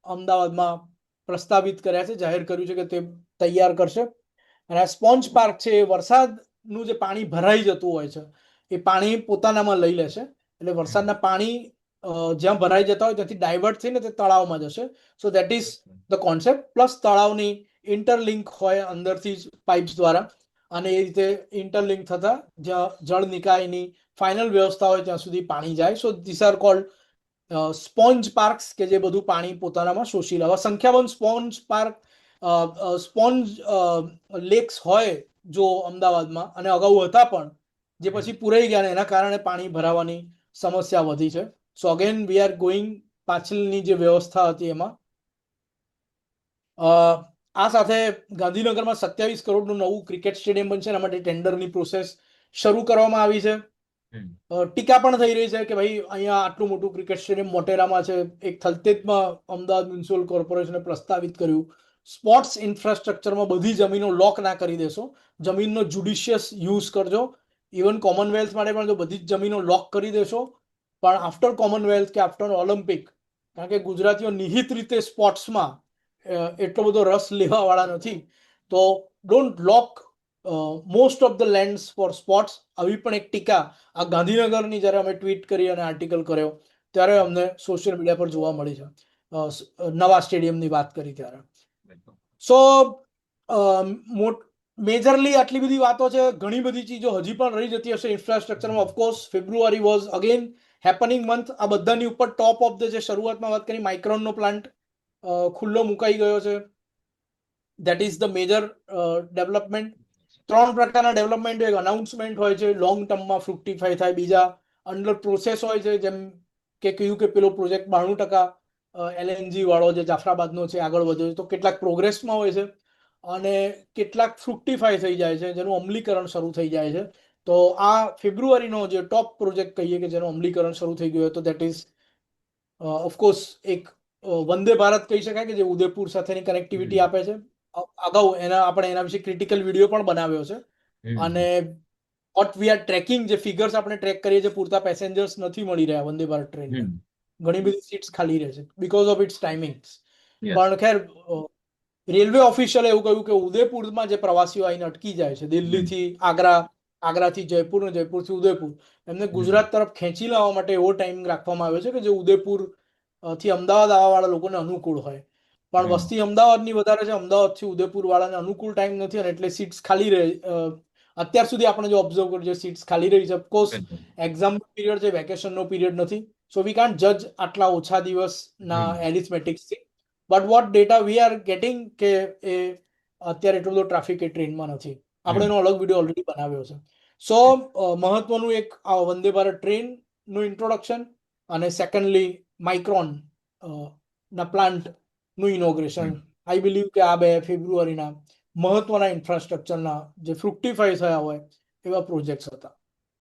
અમદાવાદમાં પ્રસ્તાવિત કર્યા છે, જાહેર કર્યું છે કે તે તૈયાર કરશે. અને આ સ્પોન્જ પાર્ક છે એ વરસાદનું જે પાણી ભરાઈ જતું હોય છે એ પાણી પોતાનામાં લઈ લેશે. એટલે વરસાદના પાણી જ્યાં ભરાઈ જતા હોય ત્યાંથી ડાયવર્ટ થઈને તે તળાવમાં જશે. So that is the concept. Plus તળાવની ઇન્ટરલિંક હોય અંદરથી પાઇપ્સ દ્વારા અને એ રીતે ઇન્ટરલિંક થતા જ્યાં જળ નિકાયની ફાઇનલ વ્યવસ્થા હોય ત્યાં સુધી પાણી જાય. So this are cold sponge parks કે જે બધું પાણી પોતાનામાં શોષી લેવા. સંખ્યાબંધ સ્પોન્જ પાર્ક સ્પોન્જ લેક્સ હોય જો અમદાવાદમાં અને અગાઉ હતા પણ જે પછી પૂરાઈ ગયા એના કારણે પાણી ભરાવાની સમસ્યા વધી છે. સો અગેન વી આર ગોઈંગ પાછળની જે વ્યવસ્થા હતી એમાં આ સાથે ગાંધીનગરમાં 27 કરોડનું નવું ક્રિકેટ સ્ટેડિયમ બનશે. એના માટે ટેન્ડરની પ્રોસેસ શરૂ કરવામાં આવી છે. ટીકા પણ થઈ રહી છે કે ભાઈ અહીંયા આટલું મોટું ક્રિકેટ સ્ટેડિયમ મોટેરામાં છે. એક થલતેજમાં અમદાવાદ મ્યુનિસિપલ કોર્પોરેશને પ્રસ્તાવિત કર્યું સ્પોર્ટ્સ ઇન્ફ્રાસ્ટ્રક્ચરમાં બધી જમીનો લોક ના કરી દેશો, જમીનનો જુડિશિયસ યુઝ કરજો. ઇવન કોમનવેલ્થ માટે પણ જો બધી જ જમીનો લોક કરી દેશો, પણ આફ્ટર કોમનવેલ્થ કે આફ્ટર ઓલિમ્પિક, કારણ કે ગુજરાતીઓ નિહિત રીતે સ્પોર્ટ્સમાં એટલો બધો રસ લેવા વાળા નથી, તો don't lock most of the lands for sports. આવી પણ એક ટીકા આ ગાંધીનગરની જ્યારે અમે ટ્વીટ કરી અને આર્ટિકલ કર્યો ત્યારે અમને સોશિયલ મીડિયા પર જોવા મળી છે, નવા સ્ટેડિયમની વાત કરી ત્યારે. સો મેજરલી આટલી બધી વાતો છે. ઘણી બધી ચીજો હજી પણ રહી જતી હશે ઇન્ફ્રાસ્ટ્રક્ચરમાં. Of course February was again happening month. આ બધાની ઉપર ટોપ ઓફ ધ જે શરૂઆતમાં વાત કરી માઇક્રોનનો પ્લાન્ટ ખુલ્લો મુકાઈ ગયો છે. That is the major development. 3 પ્રકારના ડેવલપમેન્ટ, એક અનાઉન્સમેન્ટ હોય છે, લોંગ ટર્મમાં ફ્રુક્ટિફાય થાય, બીજા અંડર પ્રોસેસ હોય છે, જેમ કે કહ્યું કે પેલો પ્રોજેક્ટ 92% LNG વાળો જે જાફરાબાદનો છે આગળ વધ્યો છે, તો કેટલાક પ્રોગ્રેસમાં હોય છે અને કેટલાક ફ્રુક્ટિફાય થઈ જાય છે, જેનું અમલીકરણ શરૂ થઈ જાય છે. તો આ ફેબ્રુઆરીનો જે ટોપ પ્રોજેક્ટ કહીએ કે જેનું અમલીકરણ શરૂ થઈ ગયું હોય તો દેટ ઇઝ ઓફકોર્સ એક વંદે ભારત કહી શકાય કે જે ઉદયપુર સાથેની કનેક્ટિવિટી આપે છે. અગાઉ આપણે એના વિશે ક્રિટિકલ વિડીયો પણ બનાવ્યો છે. અને વોટ વી આર ટ્રેકિંગ, જે ફિગર્સ આપણે ટ્રેક કરીએ છીએ, પૂરતા પેસેન્જર્સ નથી મળી રહ્યા વંદે ભારત ટ્રેનને. ઘણી બધી સીટ્સ ખાલી રહે છે બીકોઝ ઓફ ઇટ્સ ટાઈમિંગ્સ. પણ ખેર, રેલવે ઓફિશિયલે એવું કહ્યું કે ઉદયપુરમાં જે પ્રવાસીઓ આવીને અટકી જાય છે દિલ્હીથી આગ્રા, આગ્રાથી જયપુર અને જયપુરથી ઉદયપુર, એમને ગુજરાત તરફ ખેંચી લાવવા માટે એવો ટાઈમિંગ રાખવામાં આવ્યો છે કે જે ઉદયપુર થી અમદાવાદ આવવાવાળા લોકોને અનુકૂળ હોય. પણ વસ્તી અમદાવાદની વધારે છે, અમદાવાદથી ઉદયપુર વાળાને અનુકૂળ ટાઈમ નથી અને એટલે સીટ્સ ખાલી રહે. અત્યાર સુધી આપણે જો ઓબ્ઝર્વ કર્યું છે સીટ્સ ખાલી રહી છે. ઓફકોર્સ એક્ઝામ પીરિયડ છે, વેકેશનનો પીરિયડ નથી, સો વી કાન્ટ જજ આટલા ઓછા દિવસના એરિથમેટિક્સથી. But what data we are getting કે એ અત્યારે એટલો બધો ટ્રાફિક એ ટ્રેનમાં નથી. આપણે એનો અલગ વિડીયો ઓલરેડી બનાવ્યો છે. સો મહત્વનું એક વંદે ભારત ટ્રેનનું ઇન્ટ્રોડક્શન અને સેકન્ડલી માઇક્રોન ના પ્લાન્ટનું ઇનોગ્રેશન. આઈ બિલીવ કે આ 2 ફેબ્રુઆરીના મહત્વના ઇન્ફ્રાસ્ટ્રક્ચરના જે ફ્રુક્ટિફાય થયા હોય એવા પ્રોજેક્ટ્સ હતા.